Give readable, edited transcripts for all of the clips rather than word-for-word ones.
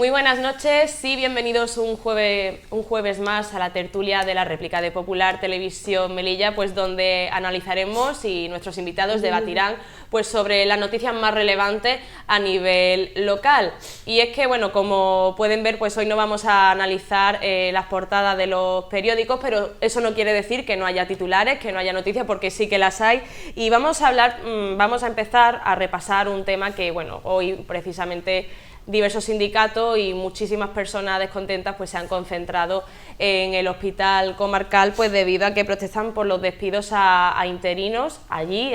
Muy buenas noches y bienvenidos un jueves más a la tertulia de la réplica de Popular Televisión Melilla, pues donde analizaremos y nuestros invitados debatirán pues sobre las noticias más relevantes a nivel local. Y es que, bueno, como pueden ver, pues hoy no vamos a analizar las portadas de los periódicos, pero eso no quiere decir que no haya titulares, que no haya noticias, porque sí que las hay. Y vamos a empezar a repasar un tema que, bueno, hoy precisamente diversos sindicatos y muchísimas personas descontentas pues se han concentrado en el hospital comarcal, pues debido a que protestan por los despidos a interinos allí,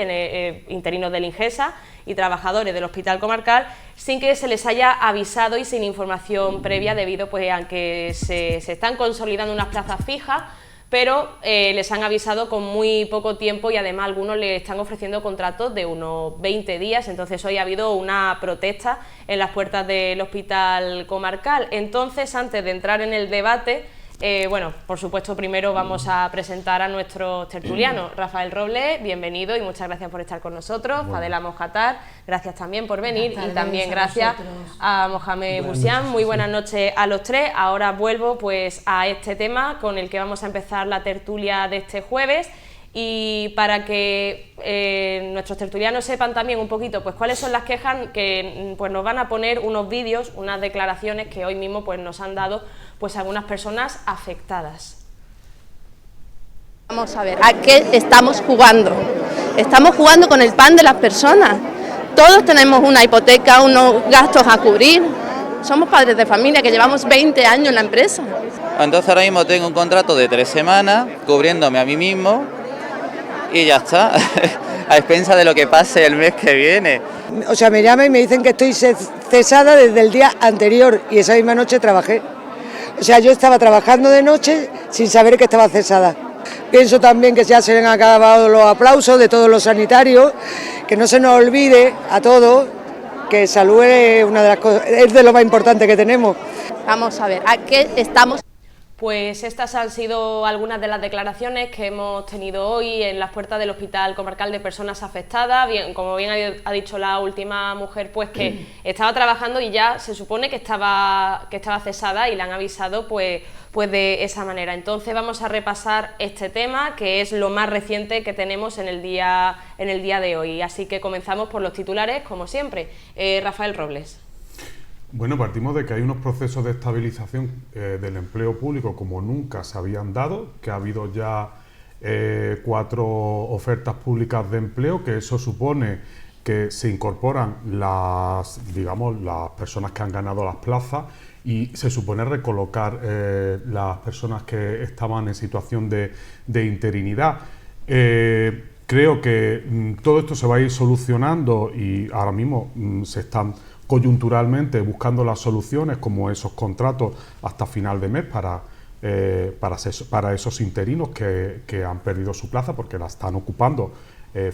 interinos del Ingesa y trabajadores del hospital comarcal, sin que se les haya avisado y sin información previa, debido pues a que se están consolidando unas plazas fijas, pero les han avisado con muy poco tiempo y además algunos les están ofreciendo contratos de unos 20 días, entonces hoy ha habido una protesta en las puertas del hospital comarcal. Entonces, antes de entrar en el debate, bueno, por supuesto, primero vamos a presentar a nuestros tertulianos. Rafael Robles, bienvenido y muchas gracias por estar con nosotros. Bueno. Fadela Mojatar, gracias también por venir. Y también gracias a Mohamed Busian. Muy buenas noches a los tres. Ahora vuelvo pues a este tema con el que vamos a empezar la tertulia de este jueves. Y para que nuestros tertulianos sepan también un poquito pues cuáles son las quejas, que pues nos van a poner unos vídeos, unas declaraciones que hoy mismo pues nos han dado pues algunas personas afectadas. Vamos a ver, ¿a qué estamos jugando? Estamos jugando con el pan de las personas. Todos tenemos una hipoteca, unos gastos a cubrir. Somos padres de familia que llevamos 20 años en la empresa. Entonces ahora mismo tengo un contrato de 3 semanas cubriéndome a mí mismo y ya está, a expensa de lo que pase el mes que viene. O sea, me llaman y me dicen que estoy cesada desde el día anterior y esa misma noche trabajé. O sea, yo estaba trabajando de noche sin saber que estaba cesada. Pienso también que ya se han acabado los aplausos de todos los sanitarios, que no se nos olvide a todos que salud es una de las cosas, es de lo más importante que tenemos. Vamos a ver, ¿a qué estamos? Pues estas han sido algunas de las declaraciones que hemos tenido hoy en las puertas del Hospital Comarcal de personas afectadas. Bien, como bien ha dicho la última mujer, pues que estaba trabajando y ya se supone que estaba cesada y le han avisado pues de esa manera. Entonces vamos a repasar este tema, que es lo más reciente que tenemos en el día de hoy. Así que comenzamos por los titulares, como siempre. Rafael Robles. Bueno, partimos de que hay unos procesos de estabilización del empleo público como nunca se habían dado, que ha habido ya 4 ofertas públicas de empleo, que eso supone que se incorporan las personas que han ganado las plazas y se supone recolocar las personas que estaban en situación de interinidad. Creo que todo esto se va a ir solucionando y ahora mismo se están coyunturalmente buscando las soluciones, como esos contratos hasta final de mes para esos interinos que han perdido su plaza porque la están ocupando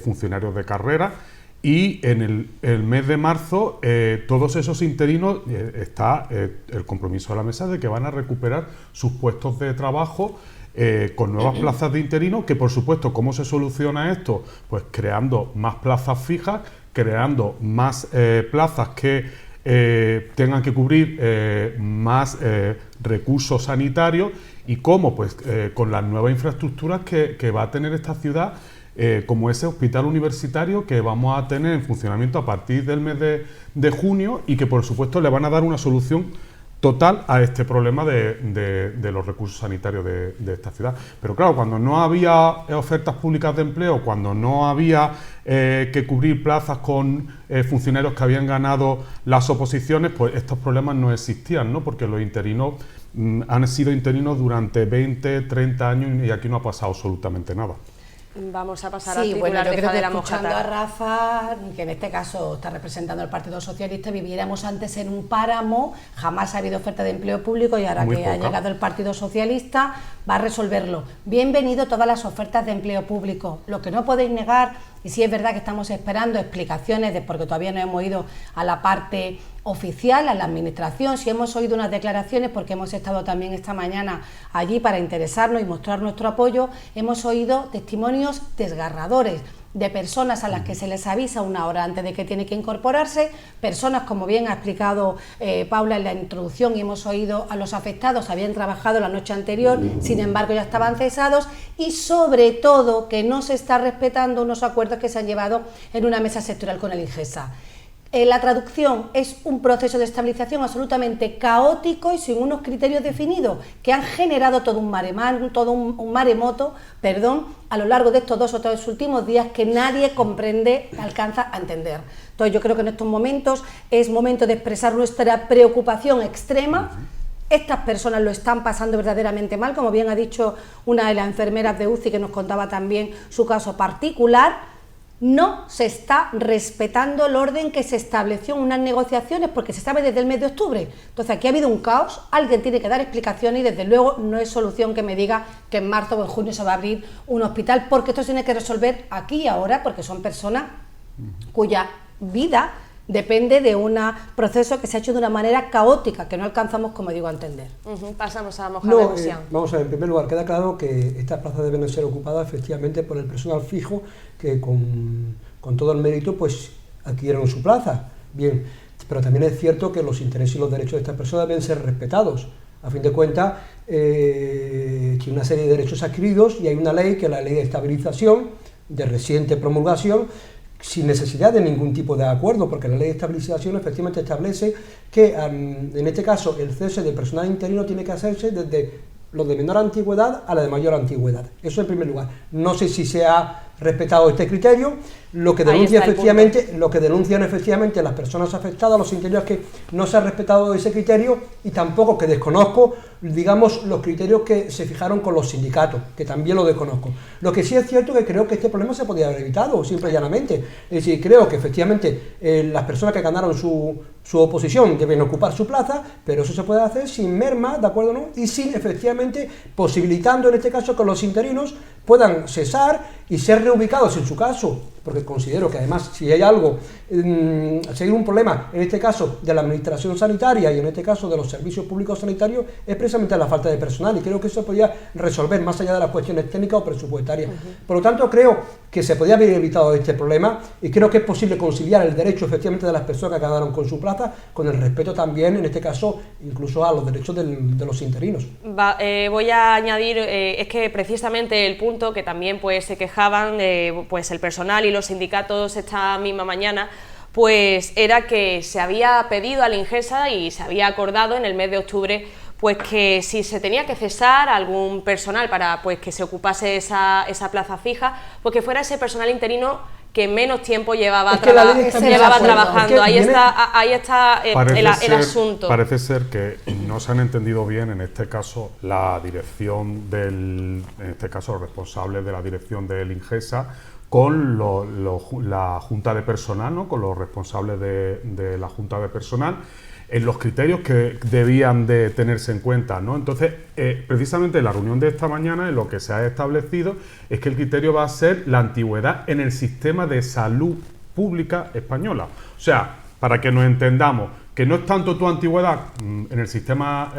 funcionarios de carrera. Y en el mes de marzo todos esos interinos está el compromiso de la mesa de que van a recuperar sus puestos de trabajo con nuevas plazas de interinos, que por supuesto, ¿cómo se soluciona esto? Pues creando más plazas fijas, creando más plazas que tengan que cubrir más recursos sanitarios y cómo, pues con las nuevas infraestructuras que va a tener esta ciudad, como ese hospital universitario que vamos a tener en funcionamiento a partir del mes de junio y que por supuesto le van a dar una solución total a este problema de los recursos sanitarios de esta ciudad. Pero claro, cuando no había ofertas públicas de empleo, cuando no había que cubrir plazas con funcionarios que habían ganado las oposiciones, pues estos problemas no existían, ¿no? Porque los interinos han sido interinos durante 20, 30 años y aquí no ha pasado absolutamente nada. Vamos a pasar al titular de Fadela Mojatar. Escuchando a Rafa, que en este caso está representando al Partido Socialista, viviéramos antes en un páramo, jamás ha habido oferta de empleo público y ahora que ha llegado el Partido Socialista va a resolverlo. Bienvenido todas las ofertas de empleo público. Lo que no podéis negar, y sí es verdad que estamos esperando explicaciones, porque todavía no hemos ido a la parte oficial, a la administración, si hemos oído unas declaraciones, porque hemos estado también esta mañana allí para interesarnos y mostrar nuestro apoyo, hemos oído testimonios desgarradores de personas a las que se les avisa una hora antes de que tiene que incorporarse, personas, como bien ha explicado Paula en la introducción, y hemos oído a los afectados, habían trabajado la noche anterior, sin embargo ya estaban cesados, y sobre todo que no se está respetando unos acuerdos que se han llevado en una mesa sectorial con el INGESA. La traducción es un proceso de estabilización absolutamente caótico y sin unos criterios definidos que han generado todo un maremoto a lo largo de estos 2 o 3 últimos días que nadie comprende, alcanza a entender. Entonces yo creo que en estos momentos es momento de expresar nuestra preocupación extrema. Estas personas lo están pasando verdaderamente mal, como bien ha dicho una de las enfermeras de UCI que nos contaba también su caso particular. No se está respetando el orden que se estableció en unas negociaciones porque se sabe desde el mes de octubre. Entonces aquí ha habido un caos, alguien tiene que dar explicaciones y desde luego no es solución que me diga que en marzo o en junio se va a abrir un hospital, porque esto se tiene que resolver aquí y ahora, porque son personas cuya vida depende de un proceso que se ha hecho de una manera caótica, que no alcanzamos, como digo, a entender. Pasamos a Mohamed Busian. Vamos a ver, en primer lugar, queda claro que estas plazas deben ser ocupadas efectivamente por el personal fijo que con todo el mérito pues adquirieron su plaza. Bien, pero también es cierto que los intereses y los derechos de estas personas deben ser respetados. A fin de cuentas, tiene una serie de derechos adquiridos y hay una ley, que es la Ley de Estabilización, de reciente promulgación, sin necesidad de ningún tipo de acuerdo, porque la Ley de Estabilización efectivamente establece que, en este caso, el cese de personal interino tiene que hacerse desde los de menor antigüedad a la de mayor antigüedad. Eso en primer lugar. No sé si se ha respetado este criterio. Lo que denuncian efectivamente las personas afectadas, los interinos, que no se ha respetado ese criterio, y tampoco, que desconozco, digamos, los criterios que se fijaron con los sindicatos, que también lo desconozco. Lo que sí es cierto es que creo que este problema se podía haber evitado, simple y llanamente. Es decir, creo que efectivamente las personas que ganaron su oposición deben ocupar su plaza, pero eso se puede hacer sin merma, ¿de acuerdo, no? Y sin, efectivamente, posibilitando en este caso que los interinos puedan cesar y ser reubicados en su caso, porque considero que además si hay algo, si hay un problema en este caso de la administración sanitaria y en este caso de los servicios públicos sanitarios, es precisamente la falta de personal, y creo que eso podía resolver más allá de las cuestiones técnicas o presupuestarias. Por lo tanto, creo que se podía haber evitado este problema, y creo que es posible conciliar el derecho efectivamente de las personas que quedaron con su plaza con el respeto también, en este caso, incluso a los derechos de los interinos. Voy a añadir, es que precisamente el punto que también pues se quejaban pues el personal y los sindicatos esta misma mañana, pues era que se había pedido al INGESA y se había acordado en el mes de octubre pues que si se tenía que cesar algún personal para pues que se ocupase esa plaza fija, pues que fuera ese personal interino que menos tiempo llevaba trabajando. Ahí está el asunto. Parece ser que no se han entendido bien, en este caso, la dirección en este caso, los responsables de la dirección del INGESA, con la Junta de Personal, ¿no? Con los responsables de la Junta de Personal, en los criterios que debían de tenerse en cuenta, ¿no? Entonces, precisamente en la reunión de esta mañana, en lo que se ha establecido es que el criterio va a ser la antigüedad en el sistema de salud pública española. O sea, para que nos entendamos, que no es tanto tu antigüedad en el sistema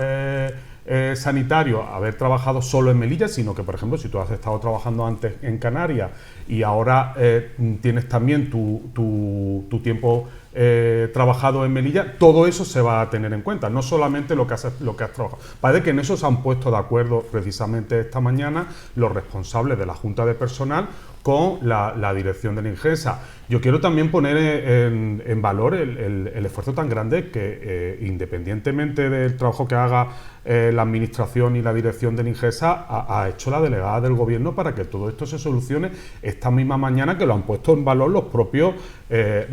sanitario, haber trabajado solo en Melilla, sino que, por ejemplo, si tú has estado trabajando antes en Canarias y ahora tienes también tu tiempo trabajado en Melilla, todo eso se va a tener en cuenta, no solamente lo que has trabajado. Parece que en eso se han puesto de acuerdo precisamente esta mañana los responsables de la Junta de Personal con la dirección del INGESA. Yo quiero también poner en valor el esfuerzo tan grande que, independientemente del trabajo que haga la administración y la dirección del INGESA, ha hecho la delegada del Gobierno para que todo esto se solucione esta misma mañana, que lo han puesto en valor los propios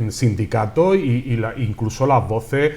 sindicatos incluso las voces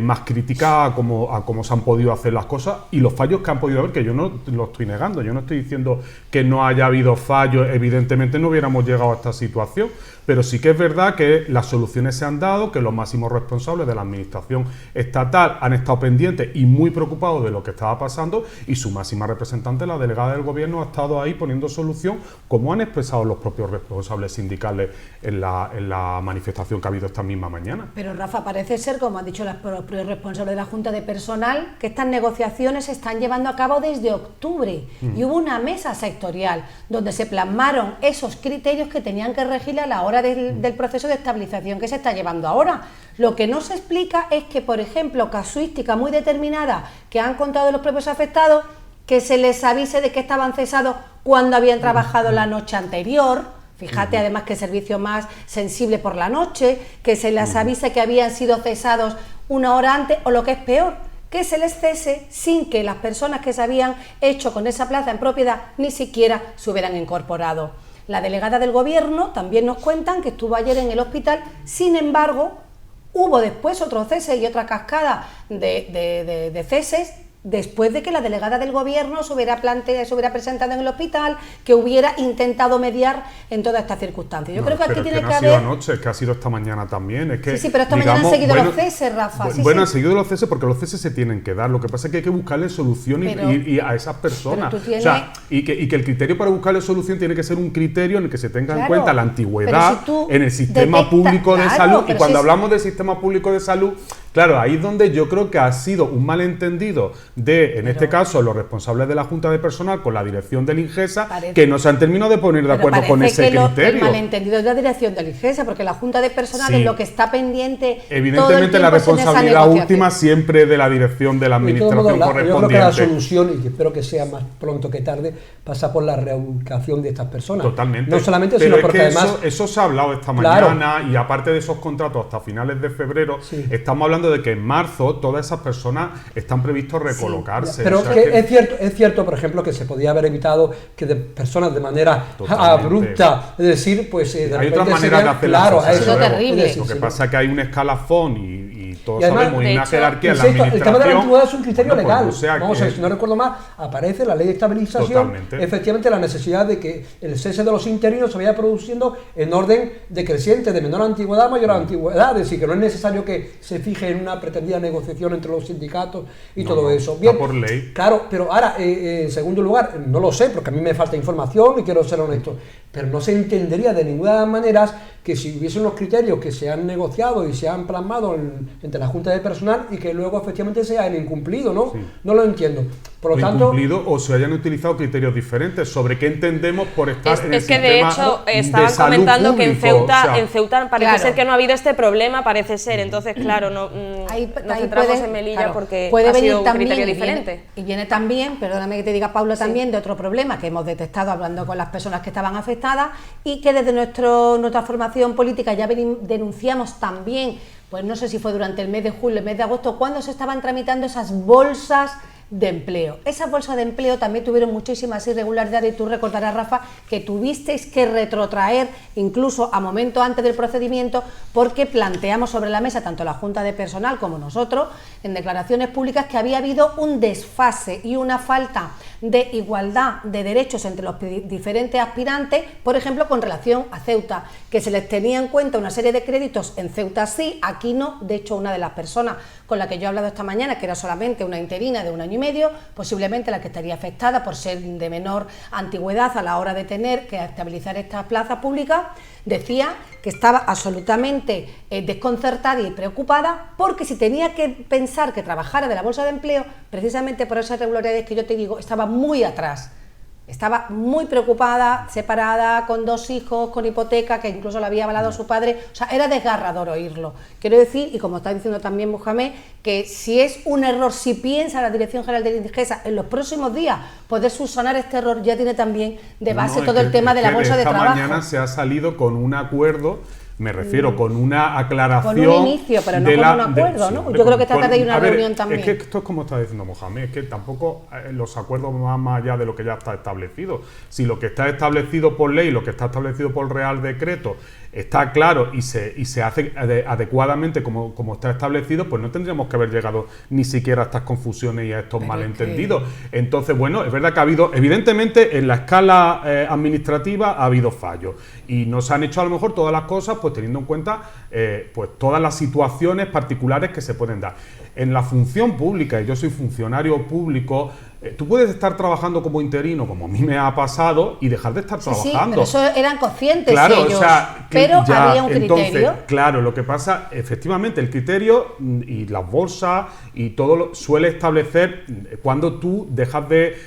más críticas a cómo se han podido hacer las cosas y los fallos que han podido haber, que yo no lo estoy negando, yo no estoy diciendo que no haya habido fallos, evidentemente no hubiéramos llegado a esta situación, pero sí que es verdad que las soluciones se han dado, que los máximos responsables de la administración estatal han estado pendientes y muy preocupados de lo que estaba pasando, y su máxima representante, la delegada del Gobierno, ha estado ahí poniendo solución, como han expresado los propios responsables sindicales en la manifestación que ha habido esta misma mañana. Pero Rafa, parece ser, como han dicho propio responsable de la Junta de Personal que estas negociaciones se están llevando a cabo desde octubre y hubo una mesa sectorial donde se plasmaron esos criterios que tenían que regir a la hora del proceso de estabilización que se está llevando ahora. Lo que no se explica es que, por ejemplo, casuística muy determinada que han contado los propios afectados, que se les avise de que estaban cesados cuando habían trabajado la noche anterior. Fíjate, además, que servicio más sensible por la noche, que se les avise que habían sido cesados una hora antes, o lo que es peor, que se les cese sin que las personas que se habían hecho con esa plaza en propiedad ni siquiera se hubieran incorporado. La delegada del Gobierno también nos cuentan que estuvo ayer en el hospital, sin embargo, hubo después otro cese y otra cascada de ceses, después de que la delegada del Gobierno se hubiera presentado en el hospital, que hubiera intentado mediar en todas estas circunstancias. Yo creo que aquí tiene que haber... No ha sido anoche, es que ha sido esta mañana también. Es que, sí, pero esta mañana han seguido los ceses, Rafa. Han seguido los ceses porque los ceses se tienen que dar. Lo que pasa es que hay que buscarle solución y a esas personas. O sea, y que el criterio para buscarle solución tiene que ser un criterio en el que se tenga en cuenta la antigüedad en el sistema público de salud. Y cuando hablamos del sistema público de salud, claro, ahí es donde yo creo que ha sido un malentendido en este caso, los responsables de la Junta de Personal con la dirección del INGESA, que no se han terminado de poner de acuerdo con ese criterio. El malentendido es la dirección del INGESA, porque la Junta de Personal es lo que está pendiente. Evidentemente, la responsabilidad última siempre de la dirección de la administración correspondiente. Yo creo que la solución, y espero que sea más pronto que tarde, pasa por la reubicación de estas personas. Totalmente. No solamente, sino porque además... Eso se ha hablado esta mañana, y aparte de esos contratos hasta finales de febrero, estamos hablando de que en marzo todas esas personas están previstos recolocarse. Pero es cierto, por ejemplo, que se podía haber evitado que de personas de manera abrupta, es decir, pues hay otras maneras de hacer las cosas. Eso es terrible. Lo que pasa es que hay un escalafón y todos sabemos, y una jerarquía en la administración. El tema de la antigüedad es un criterio legal. Pues, vamos a ver, si no recuerdo mal, aparece la ley de estabilización, efectivamente la necesidad de que el cese de los interinos se vaya produciendo en orden decreciente, de menor antigüedad a mayor antigüedad, es decir, que no es necesario que se fije en una pretendida negociación entre los sindicatos y todo eso. Bien, por ley. Claro, pero ahora, en segundo lugar, no lo sé, porque a mí me falta información y quiero ser honesto, pero no se entendería de ninguna manera que si hubiese unos criterios que se han negociado y se han plasmado entre la Junta de Personal y que luego efectivamente se hayan incumplido, ¿no? Sí. No lo entiendo. Por lo tanto, incumplido o se hayan utilizado criterios diferentes sobre qué entendemos por estar en el sistema. Es que de hecho estaban comentando que en Ceuta parece ser que no ha habido este problema, parece ser. Entonces, claro, nos centramos en Melilla porque ha sido un criterio diferente. Y viene también, perdóname que te diga, Paula, también de otro problema que hemos detectado hablando con las personas que estaban afectadas y que desde nuestra formación política ya denunciamos también, pues no sé si fue durante el mes de julio, el mes de agosto, cuando se estaban tramitando esas bolsas de empleo. Esas bolsas de empleo también tuvieron muchísimas irregularidades y tú recordarás, Rafa, que tuvisteis que retrotraer incluso a momento antes del procedimiento porque planteamos sobre la mesa, tanto la Junta de Personal como nosotros, en declaraciones públicas, que había habido un desfase y una falta de igualdad de derechos entre los diferentes aspirantes, por ejemplo, con relación a Ceuta, que se les tenía en cuenta una serie de créditos en Ceuta sí, aquí no. De hecho, una de las personas con la que yo he hablado esta mañana, que era solamente una interina de 1 año y medio, posiblemente la que estaría afectada por ser de menor antigüedad a la hora de tener que estabilizar estas plazas públicas, decía que estaba absolutamente desconcertada y preocupada porque si tenía que pensar que trabajara de la bolsa de empleo, precisamente por esas irregularidades que yo te digo, estaba muy atrás. Estaba muy preocupada, separada, con 2 hijos, con hipoteca, que incluso la había avalado su padre. O sea, era desgarrador oírlo. Quiero decir, y como está diciendo también Mohamed, que si es un error, si piensa la Dirección General de INGESA en los próximos días poder subsanar este error, ya tiene también de base todo el tema de la bolsa de trabajo. Esta mañana se ha salido con un acuerdo, me refiero, con una aclaración. Con un inicio, pero no con un acuerdo, ¿no? Yo creo que esta tarde hay una reunión también. Es que esto es como está diciendo Mohamed, es que tampoco los acuerdos van más allá de lo que ya está establecido. Si lo que está establecido por ley, lo que está establecido por Real Decreto, está claro y se hace adecuadamente como está establecido, pues no tendríamos que haber llegado ni siquiera a estas confusiones y a estos malentendidos. Entonces, bueno, es verdad que ha habido, evidentemente, en la escala administrativa ha habido fallos y no se han hecho a lo mejor todas las cosas, pues teniendo en cuenta pues todas las situaciones particulares que se pueden dar. En la función pública, y yo soy funcionario público, Tú puedes estar trabajando como interino, como a mí me ha pasado, y dejar de estar trabajando. Sí, pero eso eran conscientes claro, ellos, o sea, pero ya, había un criterio. Entonces, claro, lo que pasa, efectivamente, el criterio y las bolsas y todo suele establecer cuando tú dejas de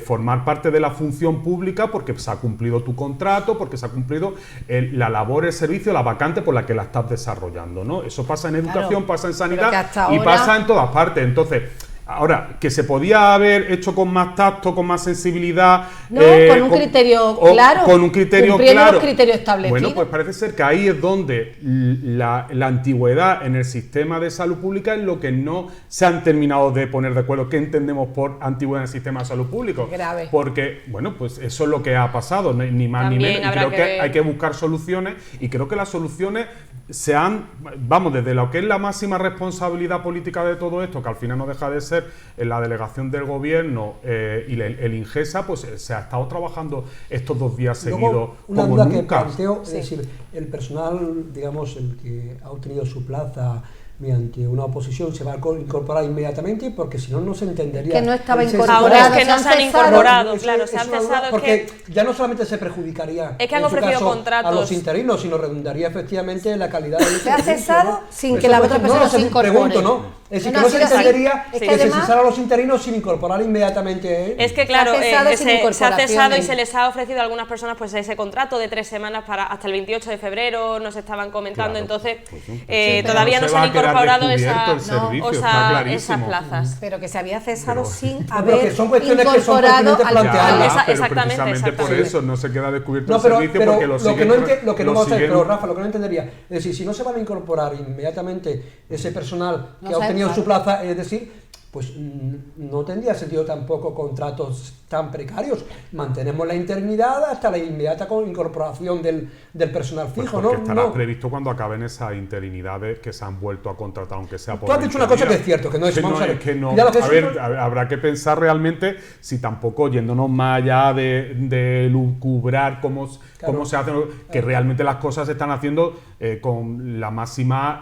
formar parte de la función pública porque se ha cumplido tu contrato, porque se ha cumplido la labor, el servicio, la vacante por la que la estás desarrollando, ¿no? Eso pasa en educación, pasa en sanidad y pasa en todas partes. Entonces, ahora, que se podía haber hecho con más tacto, con más sensibilidad... No, con un criterio claro, con un criterio cumpliendo claro. los criterios establecidos. Bueno, pues parece ser que ahí es donde la antigüedad en el sistema de salud pública es lo que no se han terminado de poner de acuerdo. ¿Qué entendemos por antigüedad en el sistema de salud público? Grave. Porque, bueno, pues eso es lo que ha pasado, ni más También ni menos. Y creo que hay que buscar soluciones, y creo que las soluciones se han, vamos, desde lo que es la máxima responsabilidad política de todo esto, que al final no deja de ser en la delegación del gobierno y el Ingesa, pues se ha estado trabajando estos 2 días seguidos una como duda nunca. que planteo, es decir, el personal, digamos, el que ha obtenido su plaza mediante una oposición se va a incorporar inmediatamente, porque si no, no se entendería. Que no estaba incorporado. incorporado. Ahora es que no se han incorporado, claro, se han una duda, cesado. porque ya no solamente se perjudicaría es que han en su ofrecido caso contratos a los interinos, sino redundaría efectivamente en la calidad del Se ha servicio, cesado ¿no? sin que la otra persona se incorpore. Pregunto, ¿no? Es decir, No, que no se ha sido así. entendería Es que que se además- cesara a los interinos sin incorporar inmediatamente. Es que claro, Se ha cesado sin se ha incorporación cesado y en- se les ha ofrecido a algunas personas pues ese contrato de 3 semanas hasta el 28 de febrero, nos estaban comentando, Claro, entonces pero todavía no se han va a quedar incorporado descubierto el esas servicio, está clarísimo. esas plazas. Pero que se había cesado Pero- sin Pero haber que son cuestiones que son incorporado pertinentes al plantearlas. plan. Esa- pero exactamente, precisamente por exactamente. eso no se queda descubierto No, el pero, servicio, pero porque lo lo que siguen... no, lo que no lo vamos a hacer, siguen- pero Rafa, lo que no entendería, es decir, si no se van a incorporar inmediatamente ese personal que No ha sabe obtenido cuál. su plaza, es decir, pues no tendría sentido tampoco contratos tan precarios. Mantenemos la interinidad hasta la inmediata incorporación del personal Pues fijo, porque ¿no? estará No. previsto cuando acaben esas interinidades que se han vuelto a contratar, aunque sea por... Tú has dicho una cosa que es cierto, que no es... vamos a ver, que no. ya lo que A es- ver, habrá que pensar realmente si tampoco yéndonos más allá de lucubrar cómo se hacen, que realmente las cosas se están haciendo con la máxima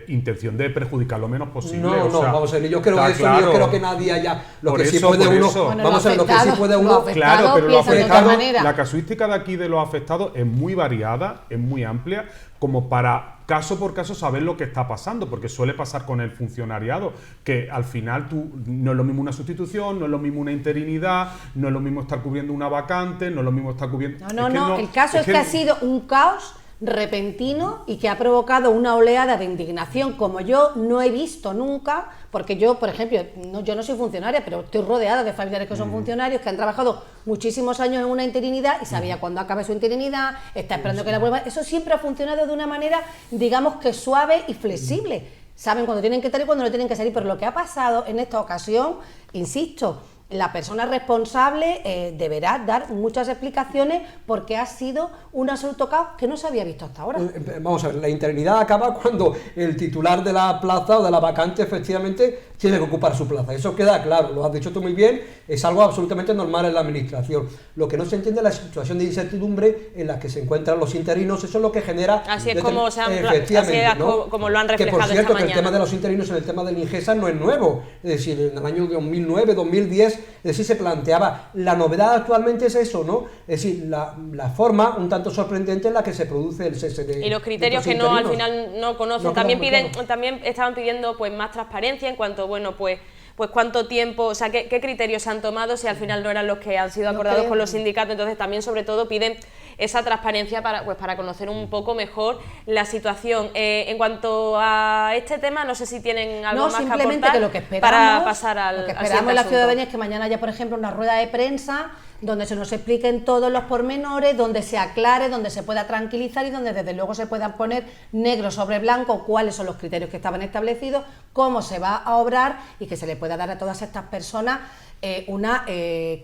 intención de perjudicar lo menos posible. No, o sea, vamos a ver, yo creo está que eso, claro. yo creo que nadie haya... Lo Por que sí eso, puede por uno... eso. Bueno, Vamos a ver, lo que sí afectado, puede lo uno... afectado. Claro, pero lo piensan de otra afectado, manera. la casuística de aquí de los afectados es muy variada, es muy amplia, como para caso por caso saber lo que está pasando, porque suele pasar con el funcionariado, que al final no es lo mismo una sustitución, no es lo mismo una interinidad, no es lo mismo estar cubriendo una vacante, no es lo mismo estar cubriendo... No, el caso es que ha sido un caos repentino y que ha provocado una oleada de indignación como yo no he visto nunca, porque yo, por ejemplo, yo no soy funcionaria, pero estoy rodeada de familiares que son funcionarios, que han trabajado muchísimos años en una interinidad y sabía cuándo acabe su interinidad, está esperando que la vuelva. Eso siempre ha funcionado de una manera, digamos que suave y flexible. Saben cuándo tienen que estar y cuándo no tienen que salir, pero lo que ha pasado en esta ocasión, insisto, la persona responsable deberá dar muchas explicaciones porque ha sido un absoluto caos que no se había visto hasta ahora. Vamos a ver, la interinidad acaba cuando el titular de la plaza o de la vacante efectivamente tiene que ocupar su plaza. Eso queda claro, lo has dicho tú muy bien, es algo absolutamente normal en la administración. Lo que no se entiende es la situación de incertidumbre en la que se encuentran los interinos, eso es lo que genera... Así es como efectivamente, ¿no? como lo han Que reflejado por cierto, esta que el mañana. tema de los interinos en el tema del Ingesa no es nuevo, es decir, en el año 2009, 2010, es decir, se planteaba. La novedad actualmente es eso, ¿no? Es decir, la forma un tanto sorprendente en la que se produce el cese de... Y los criterios de que estos no al interinos. final no conocen. No También queda muy claro. también estaban pidiendo pues más transparencia en cuanto, bueno, pues cuánto tiempo, o sea, qué criterios se han tomado si al final no eran los que han sido acordados con los sindicatos. Entonces también sobre todo piden esa transparencia para conocer un poco mejor la situación. En cuanto a este tema, no sé si tienen algo más simplemente que aportar que lo que esperamos, para pasar al lo que al esperamos siguiente en la asunto. ciudadanía es que mañana haya, por ejemplo, una rueda de prensa donde se nos expliquen todos los pormenores, donde se aclare, donde se pueda tranquilizar y donde desde luego se puedan poner negro sobre blanco cuáles son los criterios que estaban establecidos, cómo se va a obrar y que se le pueda dar a todas estas personas una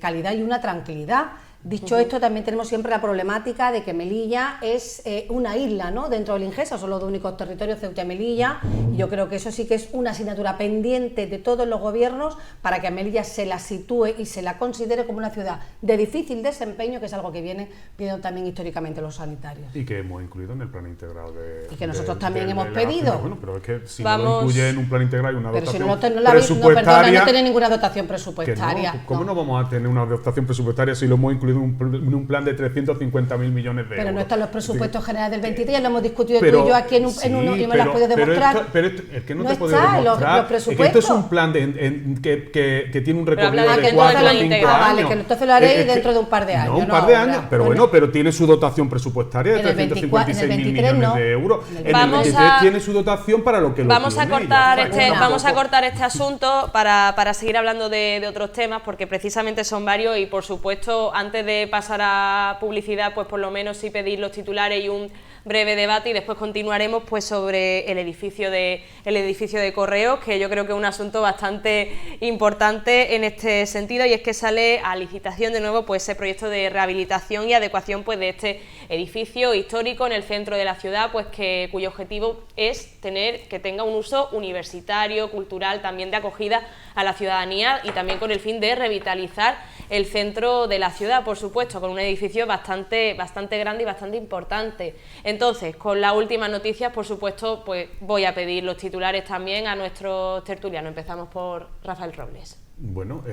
calidad y una tranquilidad. Dicho esto, también tenemos siempre la problemática de que Melilla es una isla, ¿no?, dentro del Ingesa, son los dos únicos territorios, Ceuta y Melilla, y yo creo que eso sí que es una asignatura pendiente de todos los gobiernos para que a Melilla se la sitúe y se la considere como una ciudad de difícil desempeño, que es algo que viene viendo también históricamente los sanitarios. Y que hemos incluido en el plan integral de... Y que nosotros también hemos pedido. Bueno, pero es que si no lo incluye en un plan integral y una pero dotación si no presupuestaria... no tiene ninguna dotación presupuestaria. No, ¿cómo no vamos a tener una dotación presupuestaria si lo hemos incluido en un plan de 350.000 millones de euros? Pero no están los presupuestos generales del 23, ya lo hemos discutido tú y yo aquí en uno y me lo has podido demostrar. Pero es que no te puedo está demostrar. los presupuestos. Es que esto es un plan que tiene un recorrido de 4 o 5 años. Vale, que entonces lo haréis dentro de un par de años. No, un par de años, pero bueno, pero tiene su dotación presupuestaria de 356.000 millones de euros. En el 23 tiene su dotación para lo que lo vamos a cortar este asunto para seguir hablando de otros temas, porque precisamente son varios y por supuesto antes de pasar a publicidad pues por lo menos sí pedir los titulares y un breve debate y después continuaremos pues sobre el edificio de Correos, que yo creo que es un asunto bastante importante en este sentido, y es que sale a licitación de nuevo pues ese proyecto de rehabilitación y adecuación pues de este edificio histórico en el centro de la ciudad, pues cuyo objetivo es que tenga un uso universitario, cultural, también de acogida a la ciudadanía y también con el fin de revitalizar el centro de la ciudad, por supuesto, con un edificio bastante grande y bastante importante. Entonces, con las últimas noticias, por supuesto, pues voy a pedir los titulares también a nuestros tertulianos. Empezamos por Rafael Robles. Bueno,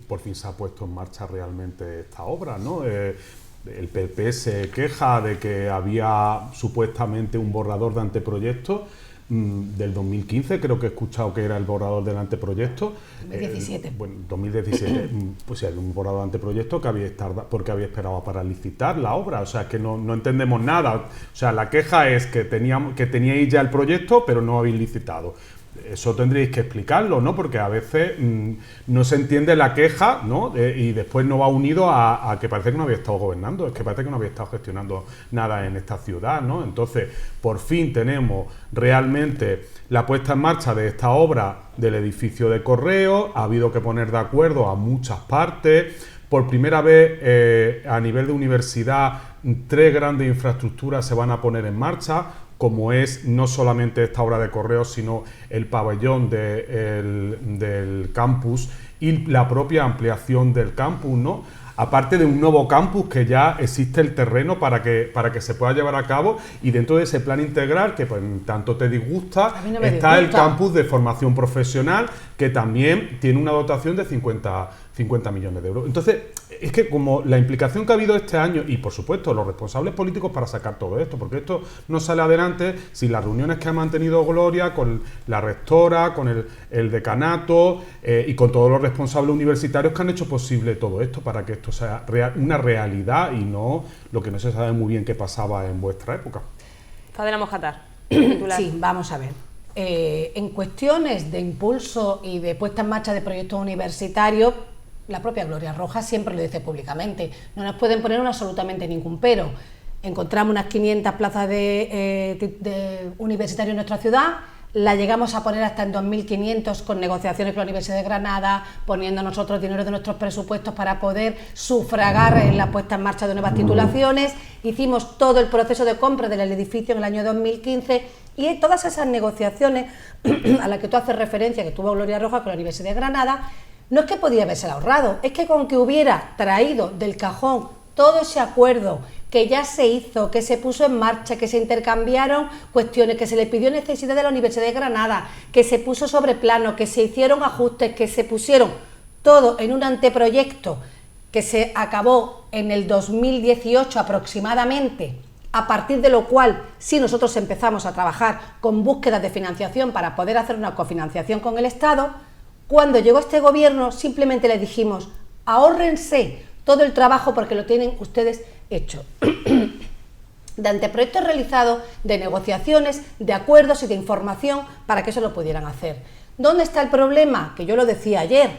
por fin se ha puesto en marcha realmente esta obra, ¿no? El PP se queja de que había supuestamente un borrador de anteproyecto del 2015, creo que he escuchado que era el borrador del anteproyecto. 2017. Bueno, 2017, pues sí, hay un borrador de anteproyecto porque había esperado para licitar la obra, o sea, que no entendemos nada. O sea, la queja es que teníais ya el proyecto, pero no habéis licitado. Eso tendréis que explicarlo, ¿no? Porque a veces no se entiende la queja, ¿no? Y después no va unido a que parece que no había estado gobernando, es que parece que no había estado gestionando nada en esta ciudad, ¿no? Entonces, por fin tenemos realmente la puesta en marcha de esta obra del edificio de Correos, ha habido que poner de acuerdo a muchas partes. Por primera vez a nivel de universidad, 3 grandes infraestructuras se van a poner en marcha, como es no solamente esta obra de Correos, sino el pabellón del campus y la propia ampliación del campus, ¿no? Aparte de un nuevo campus que ya existe el terreno para que se pueda llevar a cabo, y dentro de ese plan integral que pues, tanto te disgusta, está el campus de formación profesional, que también tiene una dotación de 50 millones de euros. Entonces, es que como la implicación que ha habido este año, y por supuesto los responsables políticos para sacar todo esto, porque esto no sale adelante sin las reuniones que ha mantenido Gloria con la rectora, con el decanato y con todos los responsables universitarios que han hecho posible todo esto para que esto sea una realidad y no lo que no se sabe muy bien qué pasaba en vuestra época. Fadela Mojatar. Sí, vamos a ver. En cuestiones de impulso y de puesta en marcha de proyectos universitarios, la propia Gloria Rojas siempre lo dice públicamente, no nos pueden poner absolutamente ningún pero. Encontramos unas 500 plazas de universitarios en nuestra ciudad, la llegamos a poner hasta en 2.500 con negociaciones con la Universidad de Granada, poniendo nosotros dinero de nuestros presupuestos para poder sufragar en la puesta en marcha de nuevas titulaciones. Hicimos todo el proceso de compra del edificio en el año 2015 y todas esas negociaciones a las que tú haces referencia, que tuvo Gloria Rojas con la Universidad de Granada, no es que podía haberse ahorrado, es que con que hubiera traído del cajón todo ese acuerdo que ya se hizo, que se puso en marcha, que se intercambiaron cuestiones, que se le pidió necesidad de la Universidad de Granada, que se puso sobre plano, que se hicieron ajustes, que se pusieron todo en un anteproyecto que se acabó en el 2018 aproximadamente, a partir de lo cual sí nosotros empezamos a trabajar con búsquedas de financiación para poder hacer una cofinanciación con el Estado. Cuando llegó este gobierno simplemente le dijimos, ahórrense todo el trabajo porque lo tienen ustedes hecho. De anteproyectos realizados, de negociaciones, de acuerdos y de información para que eso lo pudieran hacer. ¿Dónde está el problema? Que yo lo decía ayer.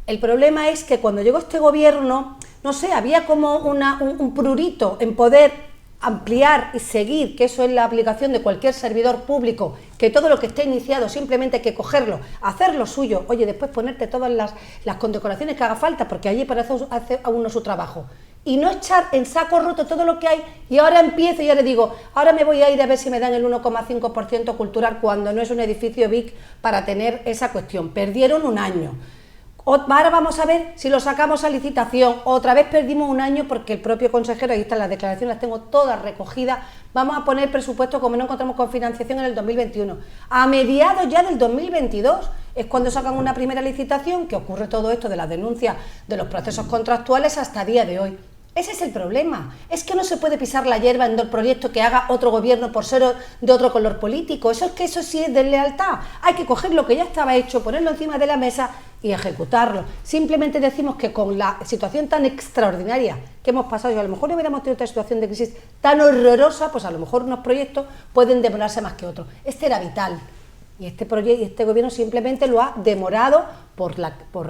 El problema es que cuando llegó este gobierno, no sé, había como un prurito en poder ampliar y seguir, que eso es la obligación de cualquier servidor público, que todo lo que esté iniciado simplemente hay que cogerlo, hacerlo suyo, oye, después ponerte todas las condecoraciones que haga falta, porque allí para eso hace a uno su trabajo. y no echar en saco roto todo lo que hay y ahora empiezo y ya le digo, ahora me voy a ir a ver si me dan el 1,5% cultural cuando no es un edificio BIC para tener esa cuestión. Perdieron un año. Ahora vamos a ver si lo sacamos a licitación, otra vez perdimos un año porque el propio consejero, ahí están las declaraciones, las tengo todas recogidas, vamos a poner presupuesto como no encontramos con financiación en el 2021. A mediados ya del 2022 es cuando sacan una primera licitación, que ocurre todo esto de las denuncias de los procesos contractuales hasta día de hoy. Ese es el problema, es que no se puede pisar la hierba en el proyecto que haga otro gobierno por ser de otro color político, eso sí es deslealtad, hay que coger lo que ya estaba hecho, ponerlo encima de la mesa y ejecutarlo. Simplemente decimos que con la situación tan extraordinaria que hemos pasado, y a lo mejor no hubiéramos tenido otra situación de crisis tan horrorosa, pues a lo mejor unos proyectos pueden demorarse más que otros. Este era vital. Y este gobierno simplemente lo ha demorado por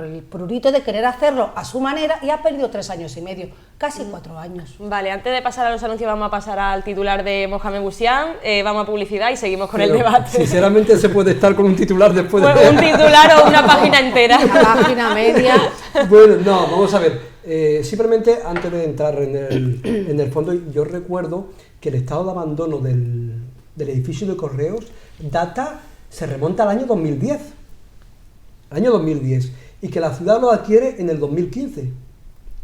el prurito de querer hacerlo a su manera y ha perdido 3 años y medio, casi 4 años. Vale, antes de pasar a los anuncios vamos a pasar al titular de Mohamed Bouchian, vamos a publicidad y seguimos con el debate. Sinceramente se puede estar con un titular después de... Pues un titular o una página entera. Una página media. Bueno, no, vamos a ver, simplemente antes de entrar en el fondo, yo recuerdo que el estado de abandono del edificio de Correos se remonta al año 2010, y que la ciudad lo adquiere en el 2015.